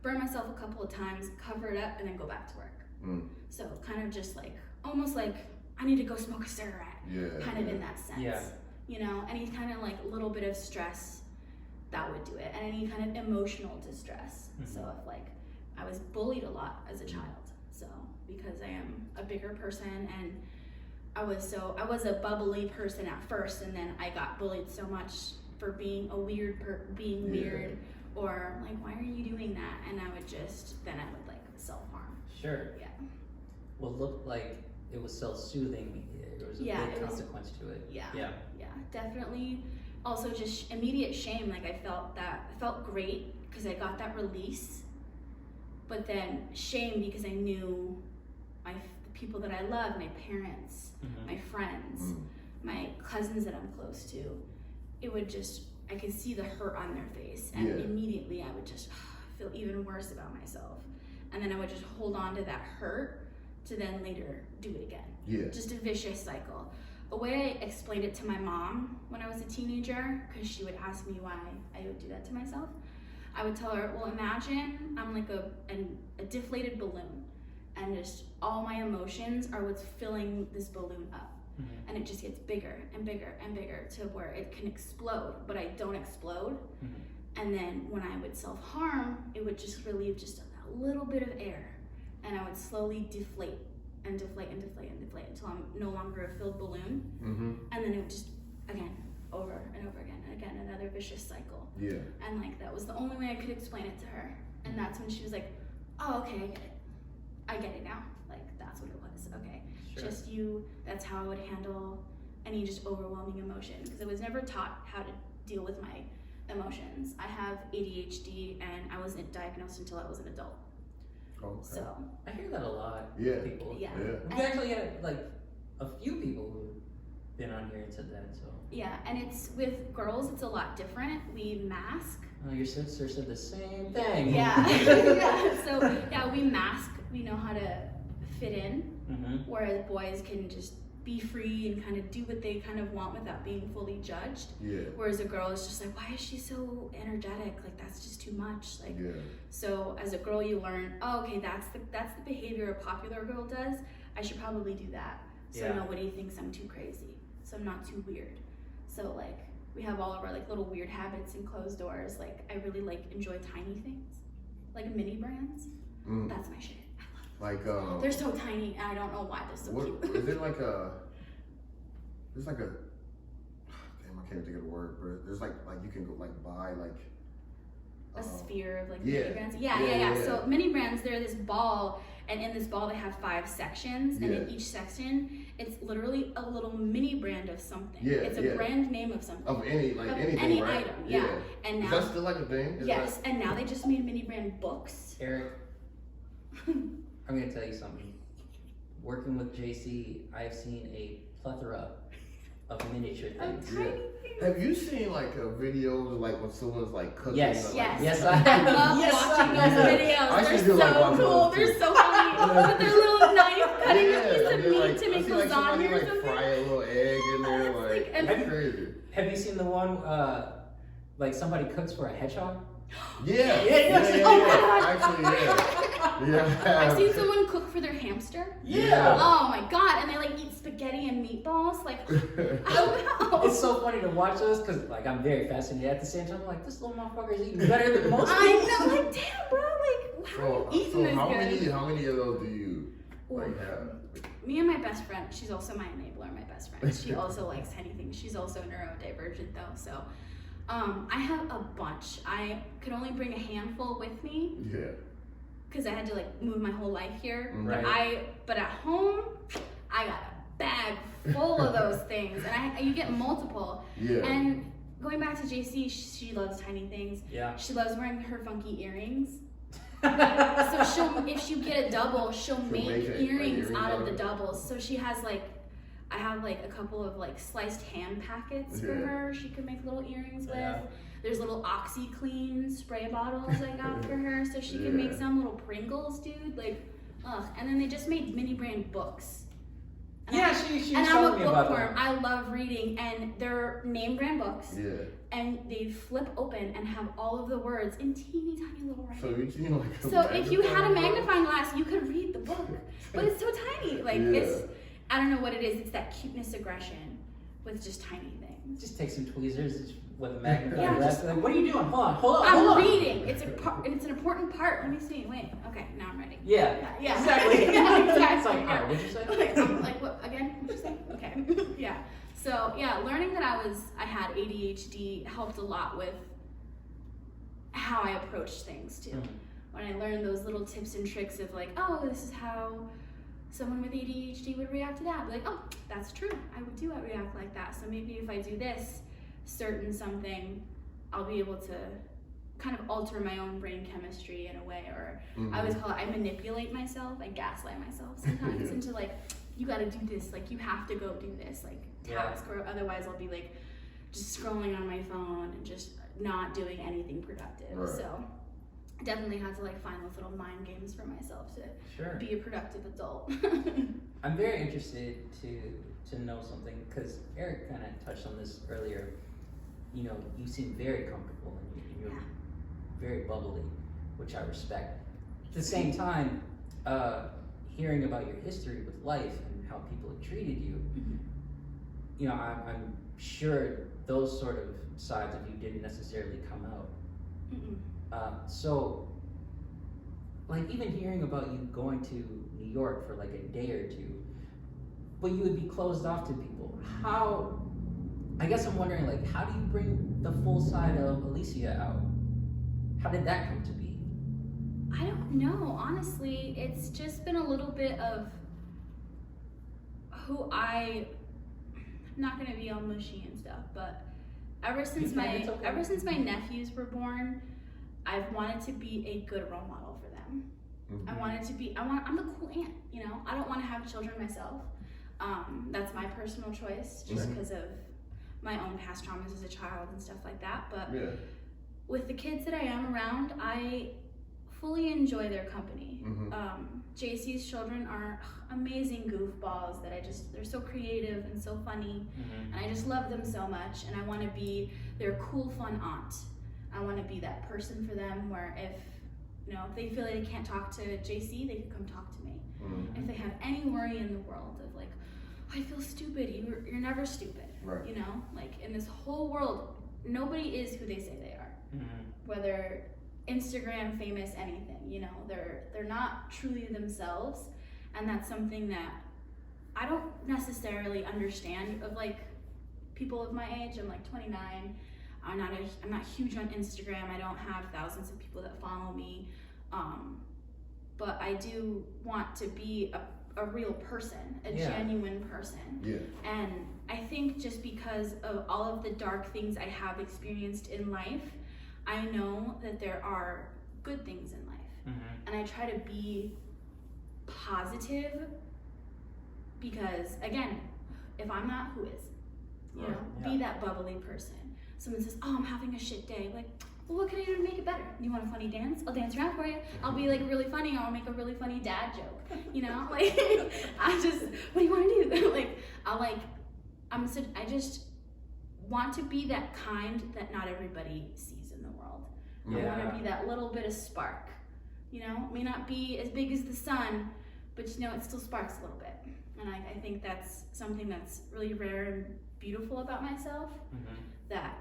burn myself a couple of times, cover it up, and then go back to work. So kind of just like, almost like I need to go smoke a cigarette, kind of in that sense. You know, any kind of like little bit of stress, that would do it. And any kind of emotional distress. So if like, I was bullied a lot as a child. So because I am a bigger person and I was a bubbly person at first, and then I got bullied so much for being a weird, weird, or like, why are you doing that? And I would like self-harm. Yeah. Well, it looked like it was self-soothing. There was a big consequence to it. Yeah, definitely. Also just immediate shame. Like I felt great because I got that release, but then shame because I knew the people that I love, my parents, my friends, my cousins that I'm close to, I could see the hurt on their face, and immediately I would just feel even worse about myself. And then I would just hold on to that hurt to then later do it again. Just a vicious cycle. A way I explained it to my mom when I was a teenager, because she would ask me why I would do that to myself, I would tell her, well, imagine I'm like a deflated balloon, and just all my emotions are what's filling this balloon up. And it just gets bigger and bigger and bigger to where it can explode, but I don't explode. And then when I would self-harm, it would just relieve just a little bit of air, and I would slowly deflate and deflate and deflate and deflate until I'm no longer a filled balloon. And then it would just, again, over and over again and again, another vicious cycle. And like, that was the only way I could explain it to her. And that's when she was like, oh, okay, I get it now. Like, that's what it was, okay. Just that's how I would handle any just overwhelming emotion, because I was never taught how to deal with my emotions. I have ADHD, and I wasn't diagnosed until I was an adult. Okay. So I hear that a lot. Yeah. People. yeah. We've actually had like a few people who've been on here and said that. So. Yeah, and it's with girls, it's a lot different. We mask. Your sister said the same thing. Yeah. Yeah. So yeah, we mask. We know how to fit in, whereas boys can just be free and kind of do what they kind of want without being fully judged. Yeah. Whereas a girl is just like, why is she so energetic? Like that's just too much. Like so as a girl you learn, oh, okay, that's the behavior a popular girl does. I should probably do that. So nobody thinks I'm too crazy. So I'm not too weird. So like we have all of our like little weird habits and closed doors. Like I really like enjoy tiny things. Like mini brands. That's my shit. Like they're so tiny and I don't know why they're so cute. Is it like there's like a damn, I can't think of the word, but there's like you can go like buy like a sphere of like mini brands. Yeah. So mini brands, they're this ball, and in this ball they have 5 sections, and in each section it's literally a little mini brand of something. It's a brand name of something. Of anything, any right? item. Yeah. And now is that still like a thing? Yes, and now they just made mini brand books. Eric, I'm gonna tell you something. Working with JC, I've seen a plethora of miniature things. Have you seen like videos like when someone's like cooking? Yes, like, yes, I have. I love watching those videos. They're so like cool. They're so funny. With their little knife cutting a piece of meat to make lasagna or something. Fry a little egg in there, like that's crazy. Have you seen the one like somebody cooks for a hedgehog? Yeah. Actually, I've seen someone cook for their hamster. Yeah. Oh my god, and they like eat spaghetti and meatballs. Like, it's so funny to watch those because like I'm very fascinated. At the same time, I'm like, this little motherfucker is eating better than most people. I know, like damn, bro, like how are you eating this good? How many of those do you like have? Me and my best friend, she's also my enabler, my best friend. She also likes tiny things. She's also neurodivergent though, so. I have a bunch. I could only bring a handful with me. Yeah. Because I had to like move my whole life here. Right. But at home, I got a bag full of those things, and you get multiple. Yeah. And going back to JC, she loves tiny things. Yeah. She loves wearing her funky earrings. So if you get a double, she'll make earrings out of the doubles. So she has like. I have like a couple of like sliced ham packets for her. She could make little earrings with. There's little OxyClean spray bottles I got for her, so she could make some little Pringles, dude. Like, ugh. And then they just made mini brand books. And she and was I'm a telling me about bookworm. that. I love reading, and they're name brand books. Yeah. And they flip open and have all of the words in teeny tiny little writing. So if you had a magnifying glass, you could read the book. But it's so tiny. Like it's. I don't know what it is. It's that cuteness aggression with just tiny things. Just take some tweezers with a magnifying glass. Like, what are you doing? Hold on. I'm reading. It's an important part. Let me see. Wait. Okay. Now I'm ready. Yeah. Exactly. Exactly. It's like, all right. What'd you say? Like what again? What'd you say? Okay. Yeah. So yeah, learning that I had ADHD helped a lot with how I approached things too. When I learned those little tips and tricks of like, oh, this is how someone with ADHD would react to that. I'd be like, oh, that's true. I would react like that. So maybe if I do this certain something, I'll be able to kind of alter my own brain chemistry in a way. Or I always call it, I manipulate myself. I gaslight myself sometimes into like, you got to do this. Like, you have to go do this like task, or otherwise I'll be like just scrolling on my phone and just not doing anything productive. Right. So I definitely had to like find those little mind games for myself to be a productive adult. I'm very interested to know something because Eric kind of touched on this earlier. You know, you seem very comfortable and you're very bubbly, which I respect. At the same time, hearing about your history with life and how people have treated you, you know, I'm sure those sort of sides of you didn't necessarily come out. So, like, even hearing about you going to New York for like a day or two, but you would be closed off to people. I guess I'm wondering, like, how do you bring the full side of Alicia out? How did that come to be? I don't know, honestly. It's just been a little bit of who I'm not gonna be all mushy and stuff, but ever since my nephews were born, I've wanted to be a good role model for them. Mm-hmm. I'm the cool aunt, you know? I don't want to have children myself. That's my personal choice, just because of my own past traumas as a child and stuff like that. But with the kids that I am around, I fully enjoy their company. JC's children are amazing goofballs that they're so creative and so funny, and I just love them so much, and I want to be their cool, fun aunt. I want to be that person for them where if they feel like they can't talk to JC, they can come talk to me. If they have any worry in the world of like, I feel stupid, you're never stupid. Right. You know, like in this whole world, nobody is who they say they are. Whether Instagram famous, anything, they're not truly themselves, and that's something that I don't necessarily understand of like people of my age. I'm like 29. I'm not huge on Instagram. I don't have thousands of people that follow me, but I do want to be a real person, a genuine person. And I think just because of all of the dark things I have experienced in life, I know that there are good things in life, and I try to be positive, because again, if I'm not, who is? Be that bubbly person. Someone says, oh, I'm having a shit day, like, well, what can I do to make it better? You want a funny dance? I'll dance around for you. I'll be like really funny. I'll make a really funny dad joke, like what do you want to do? I just want to be that kind that not everybody sees in the world. I want to be that little bit of spark, it may not be as big as the sun, but it still sparks a little bit. And I think that's something that's really rare and beautiful about myself, that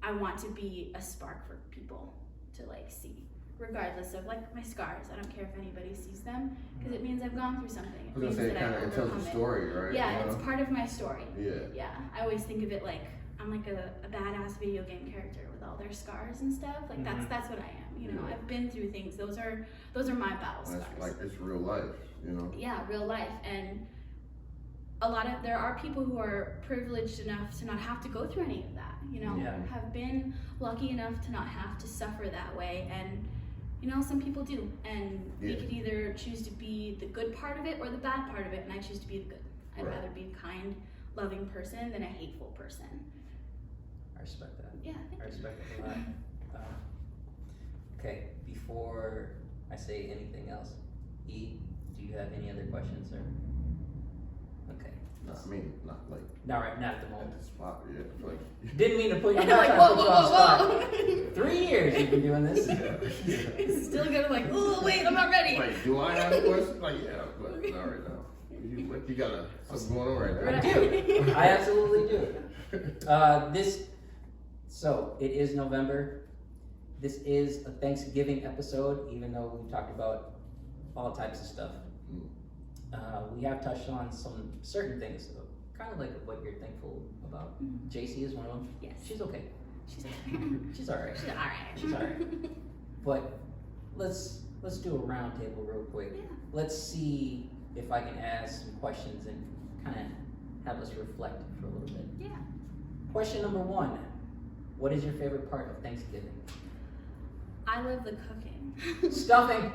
I want to be a spark for people to like see, regardless of like my scars. I don't care if anybody sees them, because it means I've gone through something. I was gonna say, it tells the story, right? Yeah, it's part of my story. Yeah. I always think of it like I'm like a badass video game character with all their scars and stuff. Like that's what I am. I've been through things. Those are my battle scars. Like it's real life, Yeah, real life. And there are people who are privileged enough to not have to go through any of that, have been lucky enough to not have to suffer that way. And, some people do. And we could either choose to be the good part of it or the bad part of it. And I choose to be the good. I'd rather be a kind, loving person than a hateful person. I respect that. Yeah, I respect it a lot. Okay, before I say anything else, E, do you have any other questions, or? Okay. Not like Not at the moment. at the spot. Like, Didn't mean to put you on Like, whoa. 3 years you've been doing this. It's still gonna like, oh wait, I'm not ready. like, do I have questions? Like, yeah, but not right now. You got something going on right now. I do. I absolutely do. So it is November. This is a Thanksgiving episode, even though we talked about all types of stuff. We have touched on some certain things, kind of like what you're thankful about. JC is one of them. Yes. She's okay. She's She's alright. She's alright. But let's do a round table real quick. Yeah. Let's see if I can ask some questions and kind of have us reflect for a little bit. Yeah. Question number 1. What is your favorite part of Thanksgiving? I love the cooking. Stuffing.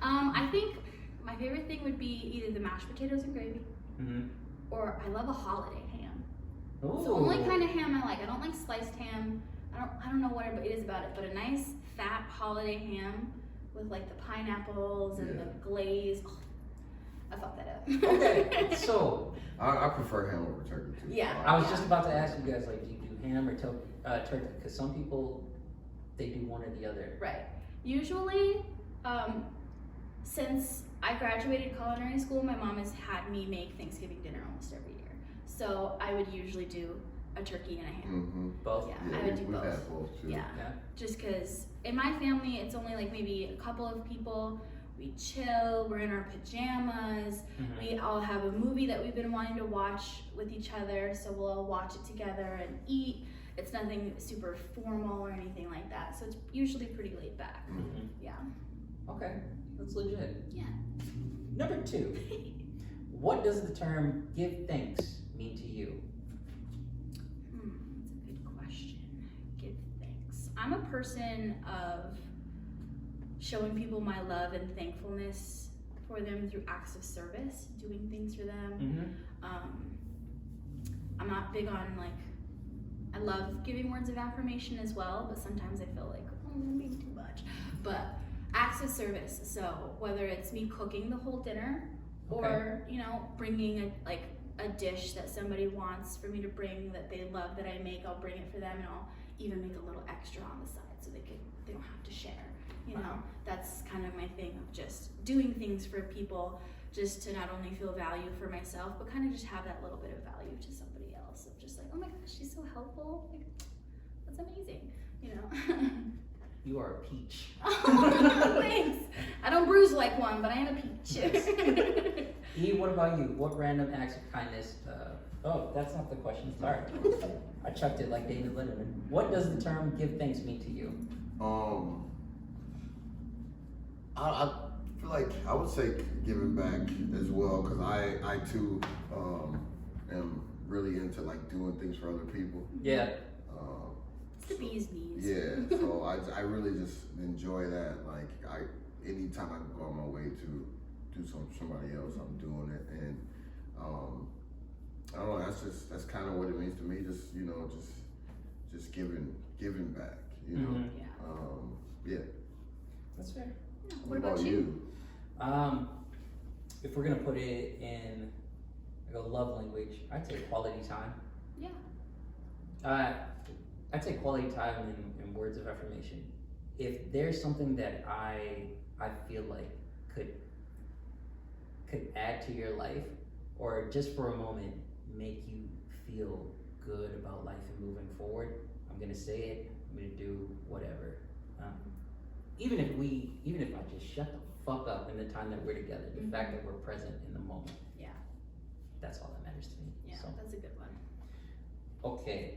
I think my favorite thing would be either the mashed potatoes and gravy, or I love a holiday ham. Ooh. It's the only kind of ham I like. I don't like sliced ham. I don't know what it is about it, but a nice fat holiday ham with like the pineapples and the glaze. Oh, I fucked that up. Okay, so I prefer ham over turkey too. Yeah. I was just about to ask you guys, like, do you do ham or turkey? Because some people, they do one or the other. Right. Usually, since I graduated culinary school, my mom has had me make Thanksgiving dinner almost every year. So I would usually do a turkey and a ham. Both? Yeah, I would do we've both. had both too. Yeah. Just because in my family, it's only like maybe a couple of people. We chill, we're in our pajamas, we all have a movie that we've been wanting to watch with each other, so we'll all watch it together and eat. It's nothing super formal or anything like that, so it's usually pretty laid back. Yeah. Okay, that's legit. Yeah. Number 2, what does the term give thanks mean to you? That's a good question. Give thanks. I'm a person of showing people my love and thankfulness for them through acts of service, doing things for them. I'm not big on like, I love giving words of affirmation as well, but sometimes I feel like, oh, I'm being too much. But acts of service, so whether it's me cooking the whole dinner or, you know, bringing a dish that somebody wants for me to bring that they love that I make, I'll bring it for them, and I'll even make a little extra on the side so they don't have to share. You know, that's kind of my thing of just doing things for people, just to not only feel value for myself, but kind of just have that little bit of value to somebody else of just like, oh my gosh, she's so helpful. Like, that's amazing, you know. You are a peach. Oh, thanks. I don't bruise like one, but I am a peach. E, what about you? What random acts of kindness? Oh, that's not the question. Sorry. I chucked it like David Letterman. What does the term give thanks mean to you? I feel like I would say giving back as well, because I too am really into like doing things for other people. Yeah. It's the bee's knees. Yeah, so I really just enjoy that. Like anytime I can go on my way to do something for somebody else, I'm doing it, and I don't know. That's kind of what it means to me. Just just giving back. You know. Yeah. That's fair. What about you? If we're gonna put it in like a love language, I'd say quality time. Yeah. I'd say quality time and words of affirmation. If there's something that I feel like could add to your life, or just for a moment make you feel good about life and moving forward, I'm gonna say it. I'm gonna do whatever. Even if I just shut the fuck up in the time that we're together, the fact that we're present in the moment. Yeah. That's all that matters to me. Yeah, So. that's a good one. Okay.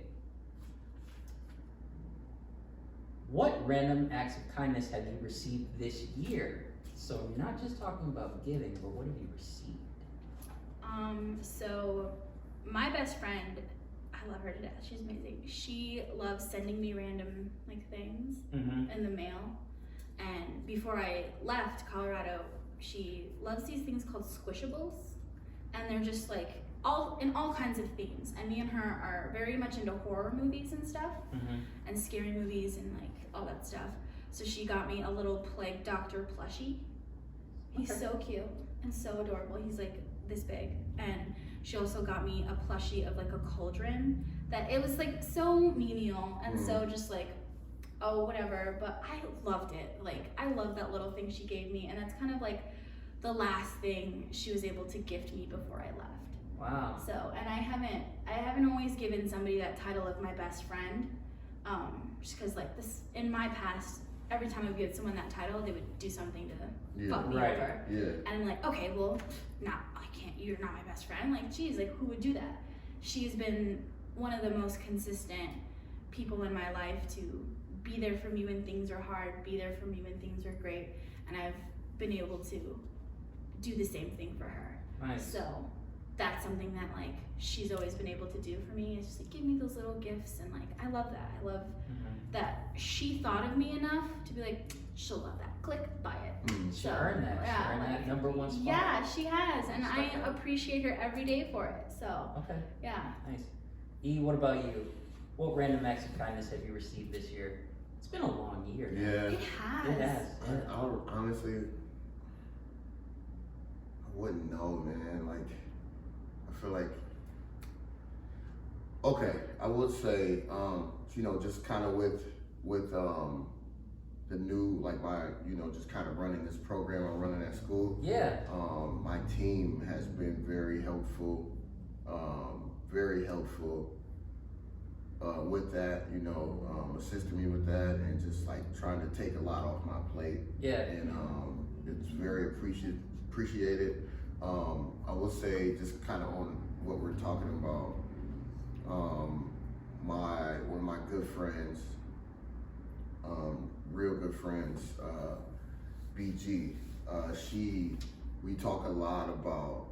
What random acts of kindness have you received this year? So not just talking about giving, but what have you received? So my best friend, I love her to death. She's amazing. She loves sending me random like things in the mail. And before I left Colorado, she loves these things called squishables, and they're just like all kinds of themes. And me and her are very much into horror movies and stuff, and scary movies and like all that stuff. So she got me a little Plague Doctor plushie. He's so cute and so adorable. He's like this big. And she also got me a plushie of like a cauldron that it was like so menial and so just like, oh, whatever, but I loved it. Like, I love that little thing she gave me, and that's kind of like the last thing she was able to gift me before I left. Wow. So, and I haven't always given somebody that title of my best friend, just because like this, in my past, every time I would give someone that title, they would do something to fuck me over. Yeah. And I'm like, okay, well, you're not my best friend. Like, geez, like who would do that? She's been one of the most consistent people in my life to be there for me when things are hard, be there for me when things are great, and I've been able to do the same thing for her. Nice. So that's something that like she's always been able to do for me, is just like give me those little gifts, and like I love that. I love that she thought of me enough to be like, she'll love that. Click, buy it. She earned that. Yeah, she earned that number one spot. Yeah, she has, and I appreciate her every day for it. So Okay. yeah. Nice. E, what about you? What random acts of kindness have you received this year? It's been a long year. Yeah. It has. It has. I honestly, I wouldn't know, man. Like, I feel like, okay, I would say, just kind of with the new, like just kind of running this program I'm running at school. Yeah. My team has been very helpful with that, assisting me with that, and just like trying to take a lot off my plate. Yeah. And it's very appreciated. I will say, just kind of on what we're talking about, one of my good friends, real good friends, BG, we talk a lot about,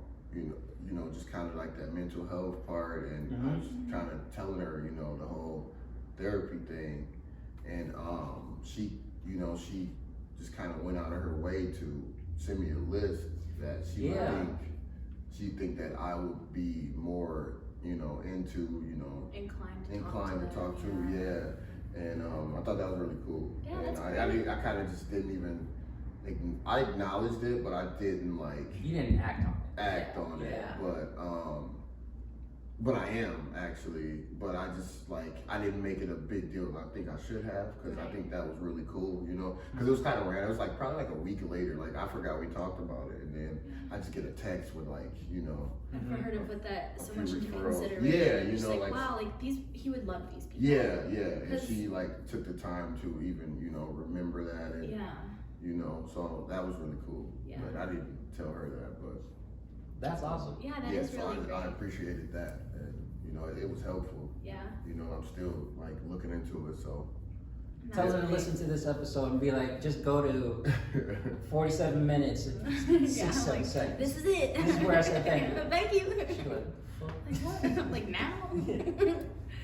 just kind of like that mental health part, and I was kind of telling her, the whole therapy thing, and she, you know, she just kind of went out of her way to send me a list that she would think that I would be more, you know, into, you know, inclined to talk to, and I thought that was really cool. Yeah, and that's I kind of just didn't even. I acknowledged it, but I didn't like. You didn't act on it. Yeah. But I am actually. But I just like I didn't make it a big deal. I think I should have because I think that was really cool. You know, because it was kind of random. It was like probably like a week later. Like I forgot we talked about it, and then I just get a text with like, you know. For her to put that so much into referrals. consideration. Yeah, you just know, like wow, like he would love these people. Yeah, and she like took the time to even, you know, remember that, and you know, so that was really cool. Yeah. But I didn't tell her that, but that's awesome. Yeah, that is so really great. I appreciated that, and you know, it was helpful. Yeah. You know, I'm still like looking into it, so. Tell her to listen to this episode and be like, just go to 47 minutes and 7 seconds. This is it. This is where I say thank you. Thank you. She's like, fuck. Like what? I'm like now?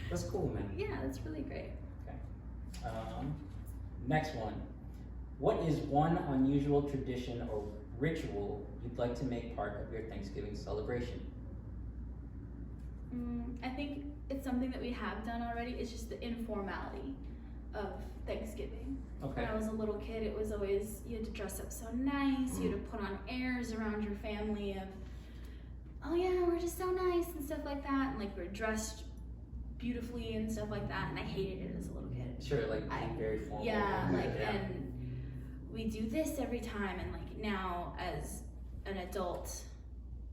That's cool, man. Yeah, that's really great. Okay. Next one. What is one unusual tradition or ritual you'd like to make part of your Thanksgiving celebration? I think it's something that we have done already. It's just the informality of Thanksgiving. Okay. When I was a little kid, it was always, you had to dress up so nice, you had to put on airs around your family of, oh yeah, we're just so nice and stuff like that. And like we're dressed beautifully and stuff like that. And I hated it as a little kid. Sure, like very formal. Yeah, and we do this every time. And like now as an adult,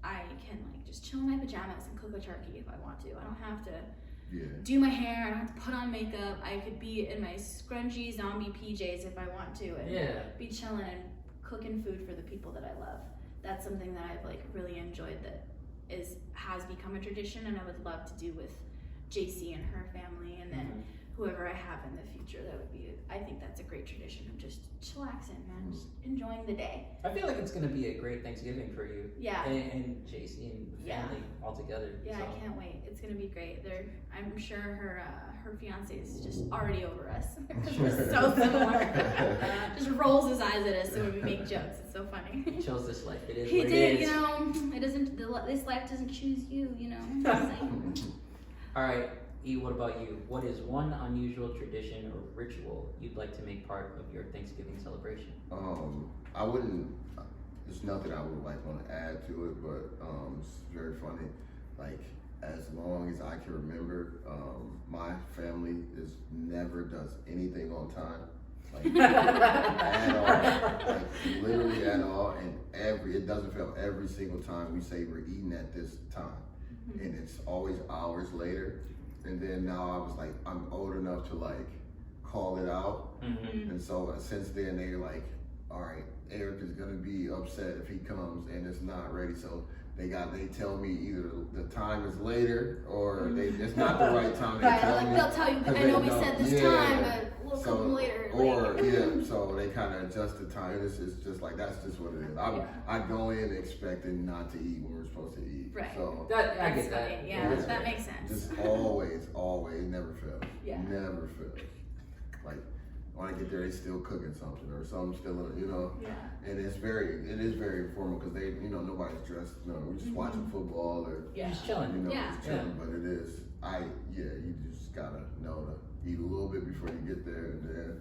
I can like just chill in my pajamas and cook a turkey if I want to. I don't have to do my hair, I don't have to put on makeup. I could be in my scrunchy zombie PJs if I want to and be chilling and cooking food for the people that I love. That's something that I've like really enjoyed that has become a tradition, and I would love to do with JC and her family, and then whoever I have in the future. That would be, I think that's a great tradition of just chillaxing, man, just enjoying the day. I feel like it's going to be a great Thanksgiving for you. Yeah. And JC and the family all together. Yeah, so. I can't wait. It's going to be great. I'm sure her fiance is just already over us because we're so similar. Just rolls his eyes at us when we make jokes. It's so funny. He chose this life. It is he what did, it is. you know. It doesn't. This life doesn't choose you, you know. All right. E, what about you? What is one unusual tradition or ritual you'd like to make part of your Thanksgiving celebration? I wouldn't. There's nothing I would like want to add to it, but it's very funny. Like as long as I can remember, my family never does anything on time, like at all, like literally at all. And it doesn't fail every single time we say we're eating at this time, and it's always hours later. And then now I was like, I'm old enough to like call it out. And so since then they're like, all right, Eric is gonna be upset if he comes and it's not ready. So they tell me either the time is later or it's not the right time. They'll tell you, I know we said this time, but we'll come later. So they kind of adjust the time. It's just like, that's just what it is. I go in expecting not to eat when we're supposed to eat. Right. So I get that. Yeah, that makes sense. Just always, never fails. Yeah. Never fails. Like when I get there, they still cooking something or something still, you know. Yeah. And it is very informal because they, you know, nobody's dressed. No, we're just watching football or just chilling. You know, just chilling. But it is, you just gotta know to eat a little bit before you get there, and then,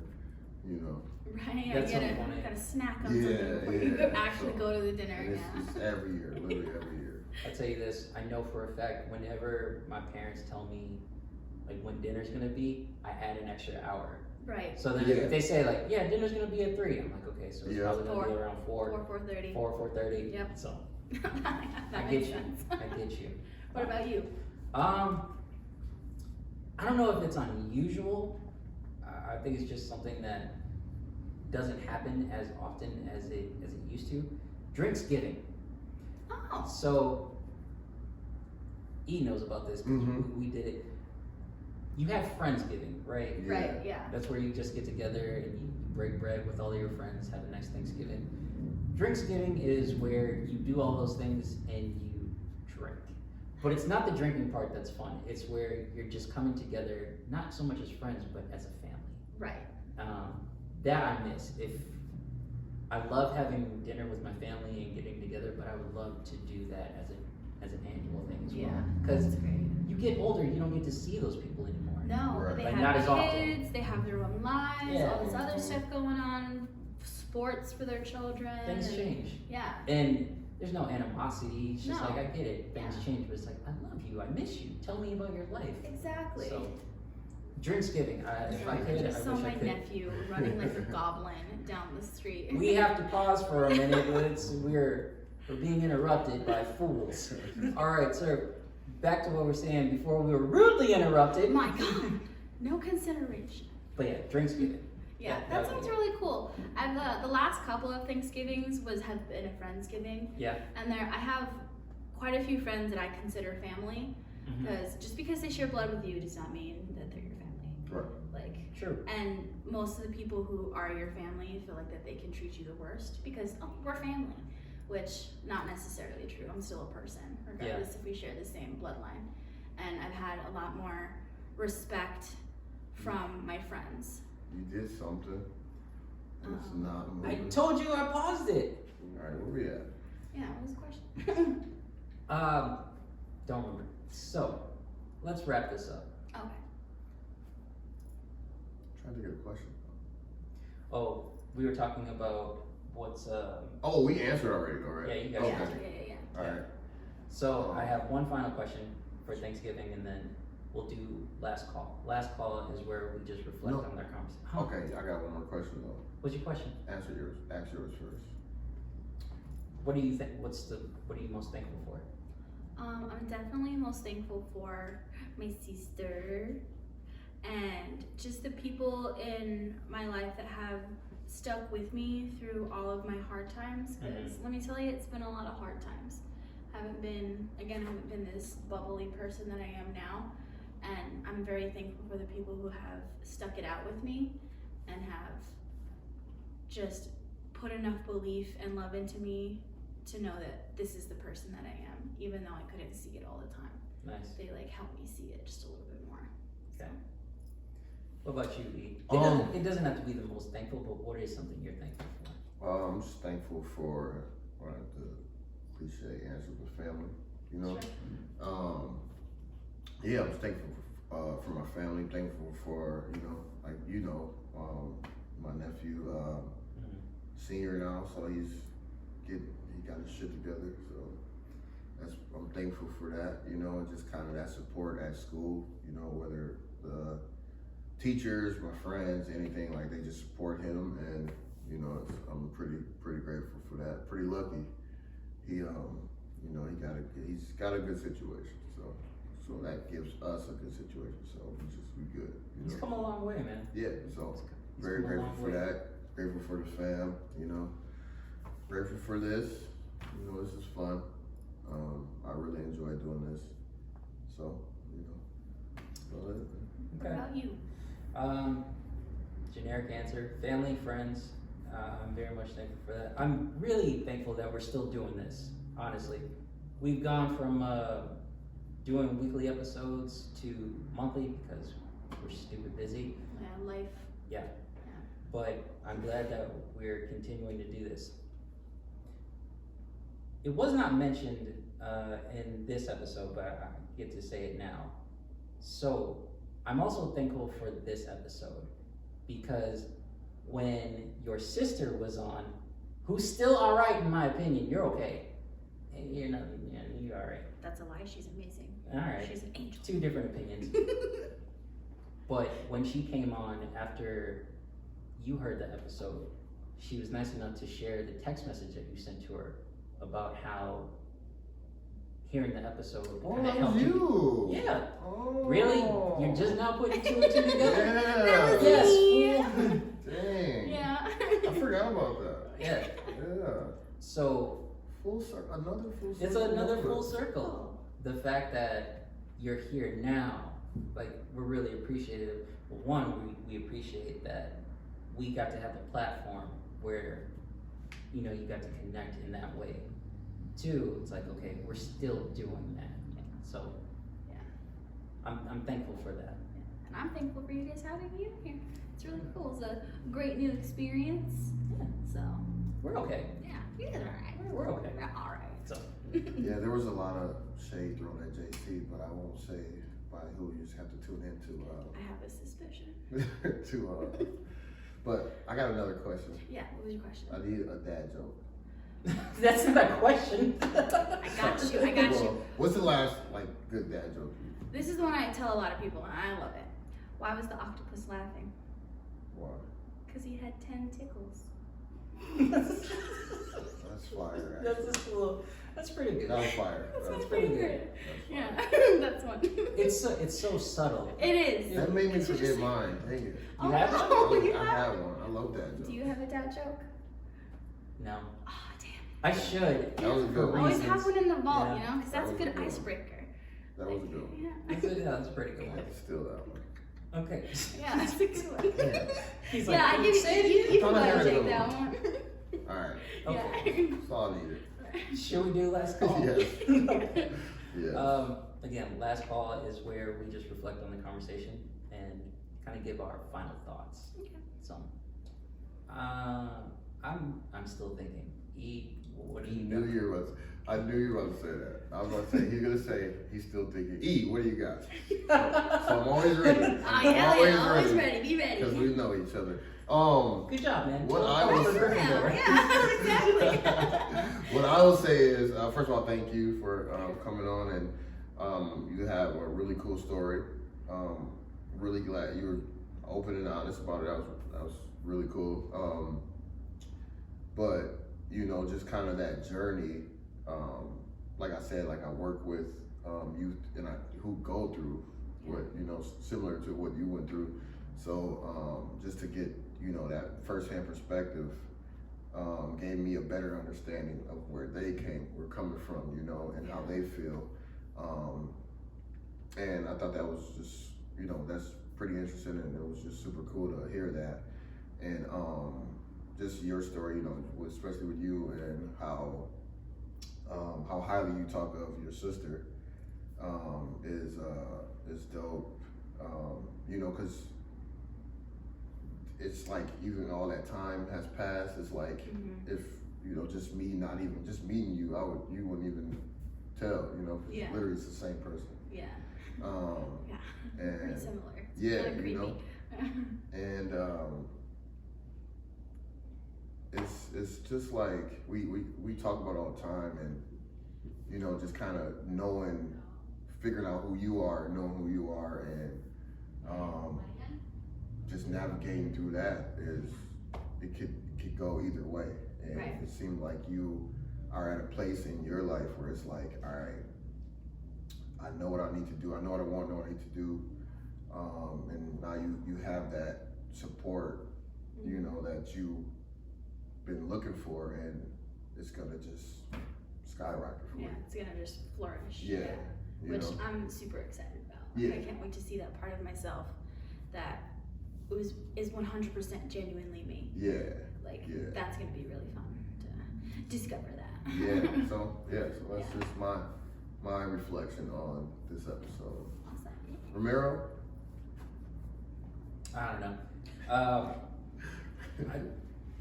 you know. Right. That's I gotta snack on something before you actually go to the dinner. It's every year, literally every year. I'll tell you this, I know for a fact, whenever my parents tell me like when dinner's gonna be, I add an extra hour. Right. So then if they say like, yeah, dinner's gonna be at 3, I'm like, okay, so it's probably gonna be around 4:30. 4:30. Yep. So that makes sense. I get you. What about you? I don't know if it's unusual. I think it's just something that doesn't happen as often as it used to. Drinksgiving. Oh. So E knows about this because we did it. You have Friendsgiving, right? Yeah. Right, yeah. That's where you just get together and you break bread with all of your friends, have a nice Thanksgiving. Drinksgiving is where you do all those things and you drink. But it's not the drinking part that's fun. It's where you're just coming together, not so much as friends, but as a family. Right. That I miss. If I love having dinner with my family and getting together, but I would love to do that as an annual thing as well. Because that's great. you get older, you don't get to see those people anymore. No, Right. they Like, have not as often. kids, they have their own lives, Yeah. all this other stuff going on, sports for their children. Things and- change. Yeah. And there's no animosity. It's just No. like, I get it. Things Yeah. change, but it's like, I love you. I miss you. Tell me about your life. Exactly. So, Drinksgiving. If I could, just I saw wish my I could. nephew running like a goblin down the street. We have to pause for a minute. We're being interrupted by fools. All right, sir. Back to what we're saying before we were rudely interrupted. My God, no consideration. But yeah, Drinksgiving. Yeah, That that would sounds be it. really cool. I've the last couple of Thanksgivings have been a Friendsgiving, Yeah. and I have quite a few friends that I consider family. Mhm. Because just because they share blood with you does not mean that they're your family. Right. Like, True. and most of the people who are your family feel like that they can treat you the worst because we're family, which not necessarily true. I'm still a person, regardless if we share the same bloodline. And I've had a lot more respect from my friends. You did something. It's not I moving. told you I paused it. All right, where we at? Yeah, what was the question? Don't remember. So, let's wrap this up. Okay. Trying to get a question. Oh, we were talking about what's Oh, we answered already, though, right? Yeah, you guys Okay. answered. Yeah. All right. So I have one final question for Thanksgiving, and then we'll do last call. Last call is where we just reflect No. on their conversation. Okay, I got one more question though. What's your question? Ask yours first. What do you think? What are you most thankful for? I'm definitely most thankful for my sister and just the people in my life that have stuck with me through all of my hard times. Because let me tell you, it's been a lot of hard times. Haven't been this bubbly person that I am now. And I'm very thankful for the people who have stuck it out with me and have just put enough belief and love into me to know that this is the person that I am, even though I couldn't see it all the time. Nice. They helped me see it just a little bit more. Okay. What about you, E? Um, It doesn't have to be the most thankful, but what is something you're thankful for? I'm just thankful for the cliche answer with family, you know? Sure. Yeah, I'm thankful for my family, thankful for, my nephew, senior now, so he got his shit together, so I'm thankful for that, and just kind of that support at school, whether the teachers, my friends, anything, like they just support him, and I'm pretty grateful for that. Pretty lucky. He's got a good situation, so that gives us a good situation. So we good. He's come a long way, man. Yeah. So He's very come a grateful long for way. that. Grateful for the fam. Grateful for this. This is fun. I really enjoy doing this. So that's it. What about you? Generic answer, family, friends. I'm very much thankful for that. I'm really thankful that we're still doing this, honestly. We've gone from doing weekly episodes to monthly because we're stupid busy. Yeah, life. Yeah. But I'm glad that we're continuing to do this. It was not mentioned in this episode, but I get to say it now. So I'm also thankful for this episode because when your sister was on, who's still all right in my opinion, you're okay. You're not, you're all right. That's a lie. She's amazing. All right. She's an angel. Two different opinions. But when she came on after you heard the episode, she was nice enough to share the text message that you sent to her about how hearing the episode Oh, kind of that was helped you. Yeah. Oh. Really? You're just now putting two and two together? Yeah. Yes. me. Dang. Yeah. I forgot about that. Yeah. Yeah. So Full circle. Another full circle. it's another full circle. The fact that you're here now, like, we're really appreciative. Well, one, we appreciate that we got to have a platform where, you got to connect in that way. Two, it's like, okay, we're still doing that. So, Yeah. I'm thankful for that. And I'm thankful for you guys having me in here. It's really cool. It's a great new experience. Yeah. So We're okay. yeah, you guys are alright. We're okay. We're alright. So Yeah, there was a lot of shade thrown at JC, but I won't say by who. You just have to tune in I have a suspicion. But I got another question. Yeah, what was your question? I need a dad joke. that's not a question. I got you. Well, what's the last good dad joke? This is the one I tell a lot of people, and I love it. Why was the octopus laughing? Why? Because he had 10 tickles. That's fire. That's pretty good. That was fire. That's pretty good. That's Yeah, fire. that's one. It's so subtle. It is. That made me forget mine. Dang it. You have one? Oh, you I have? have one. I love that joke. Do you have a dad joke? No. Oh, damn. I should. That was a good one. Always reasons. have one in the vault, Yeah. you know, because That that's a was a good good one. icebreaker. That was a good one. Yeah. That's a pretty good I one. have to steal that one. Okay. Yeah, that's a good one. Damn. He's Yeah, I give say you. You Thought can I go heard and it take go. that one. Alright. Okay. That's all I needed. Should we do last call? Yes. Yeah. Again, last call is where we just reflect on the conversation and kind of give our final thoughts. Okay. So, I'm still thinking. What do you I knew you were about to say that. I was about to say, he's going to say, he's still thinking, what do you got? So I'm always ready. Always ready. Be ready. Because we know each other. Good job, man. What I was Yeah, exactly. what I will say is, first of all, thank you for coming on, and you have a really cool story. Really glad you were open and honest about it. That was really cool. But just kind of that journey. Like I said, I work with youth and who go through what similar to what you went through. So just to get that firsthand perspective gave me a better understanding of where they were coming from, and how they feel. And I thought that was just that's pretty interesting, and it was just super cool to hear that. And just your story, especially with you and how highly you talk of your sister is dope. Because it's even all that time has passed. It's if just me, not even just meeting you, you wouldn't even tell. Because Yeah. literally it's the same person. Yeah. Yeah. Pretty And similar. It's yeah, kinda creepy. and it's just we talk about it all the time, and just kind of figuring out who you are, knowing who you are, and just navigating through that it could go either way. And Right. it seemed like you are at a place in your life where it's all right, I know what I need to do, I know what I want, I know what I need to do, and now you have that support, that you've been looking for, and it's gonna just skyrocket for Yeah, you. it's gonna just flourish. Yeah. Which I'm super excited about. Yeah. I can't wait to see that part of myself that is 100% genuinely me. Yeah. Yeah. That's gonna be really fun to discover that. Yeah. So that's just my reflection on this episode. Awesome. Ramiro? I don't know.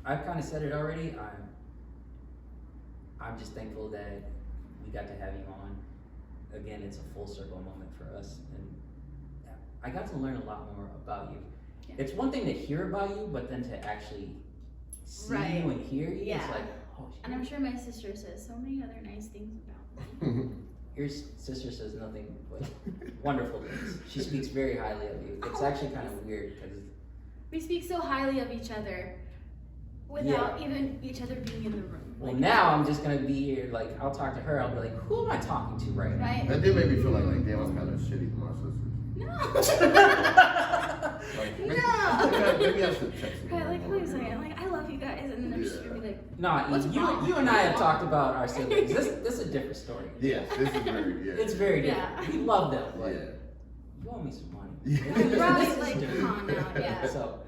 I've kind of said it already. I'm just thankful that we got to have you on. Again, it's a full circle moment for us, and I got to learn a lot more about you. Yeah. It's one thing to hear about you, but then to actually see Right. you and hear you, Yeah. it's like, oh, And I'm sure my sister says so many other nice things about me. your sister says nothing but wonderful things. She speaks very highly of you. It's Oh, actually kind of weird because We speak so highly of each other without even each other being in the room. well, now I'm just gonna be here. I'll talk to her. I'll be like, who am I talking to right now? Right? That did make me feel like damn, I was kind of shitty to my sisters. No. No. Maybe I should text them. Right, wait a second. I love you guys, and then I'm just gonna be like, No, What's wrong? you and I have talked about our siblings. This is a different story. Yes, this is very It's very different. Yeah. We love them. Like, Yeah. you owe me some money. Yeah. right, This is like, different. come on now, yeah. So,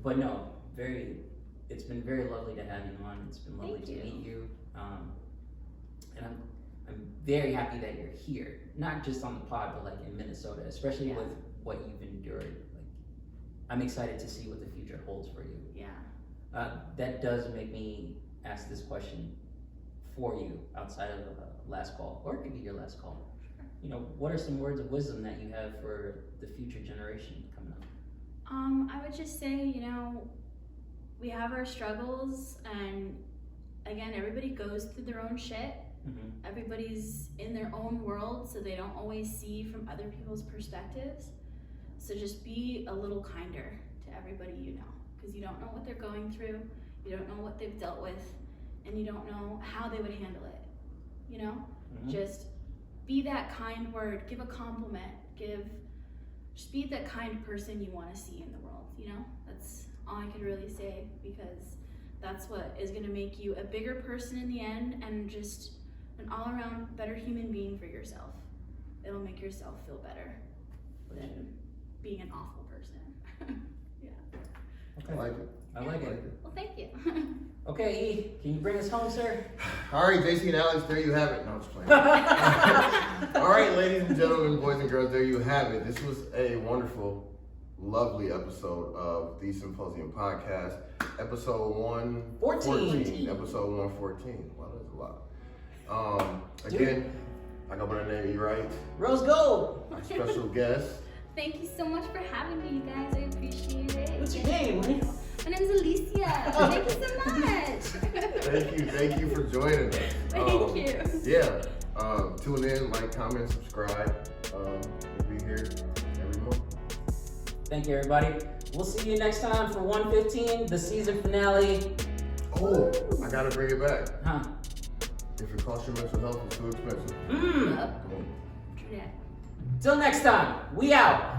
but no, it's been very lovely to have you on. It's been lovely Thank to you. meet you. And I'm very happy that you're here. Not just on the pod, but in Minnesota, especially Yeah. with what you've endured. I'm excited to see what the future holds for you. Yeah. That does make me ask this question for you outside of the last call, or it could be your last call. You know, what are some words of wisdom that you have for the future generation coming up? I would just say, you know, we have our struggles, and again, everybody goes through their own shit. Mm-hmm. Everybody's in their own world, so they don't always see from other people's perspectives. So just be a little kinder to everybody you know, because you don't know what they're going through, you don't know what they've dealt with, and you don't know how they would handle it. You know, just be that kind word, give a compliment, just be that kind person you want to see in the world. You know, that's all I could really say, because that's what is going to make you a bigger person in the end, and just an all-around better human being for yourself. It'll make yourself feel better than being an awful person. Yeah. Okay. I like it. I like it. Well, thank you. Okay, E, can you bring us home, sir? All right, JC and Alex, there you have it. No, I'm just playing. All right, ladies and gentlemen, boys and girls, there you have it. This was a wonderful, lovely episode of the Symposium podcast, episode 114. Episode 114. Wow, that's a lot. Again, I go by the name of Wright. Rose Gold. Our special guest. Thank you so much for having me, you guys. I appreciate it. What's your name? My name's Alicia. Thank you so much. Thank you for joining us. Thank you. Yeah, tune in, like, comment, subscribe. We'll be here every month. Thank you, everybody. We'll see you next time for 115, the season finale. Oh, I gotta bring it back. Huh? If it costs your mental health, it's too expensive. Yep. True that. Till next time, we out.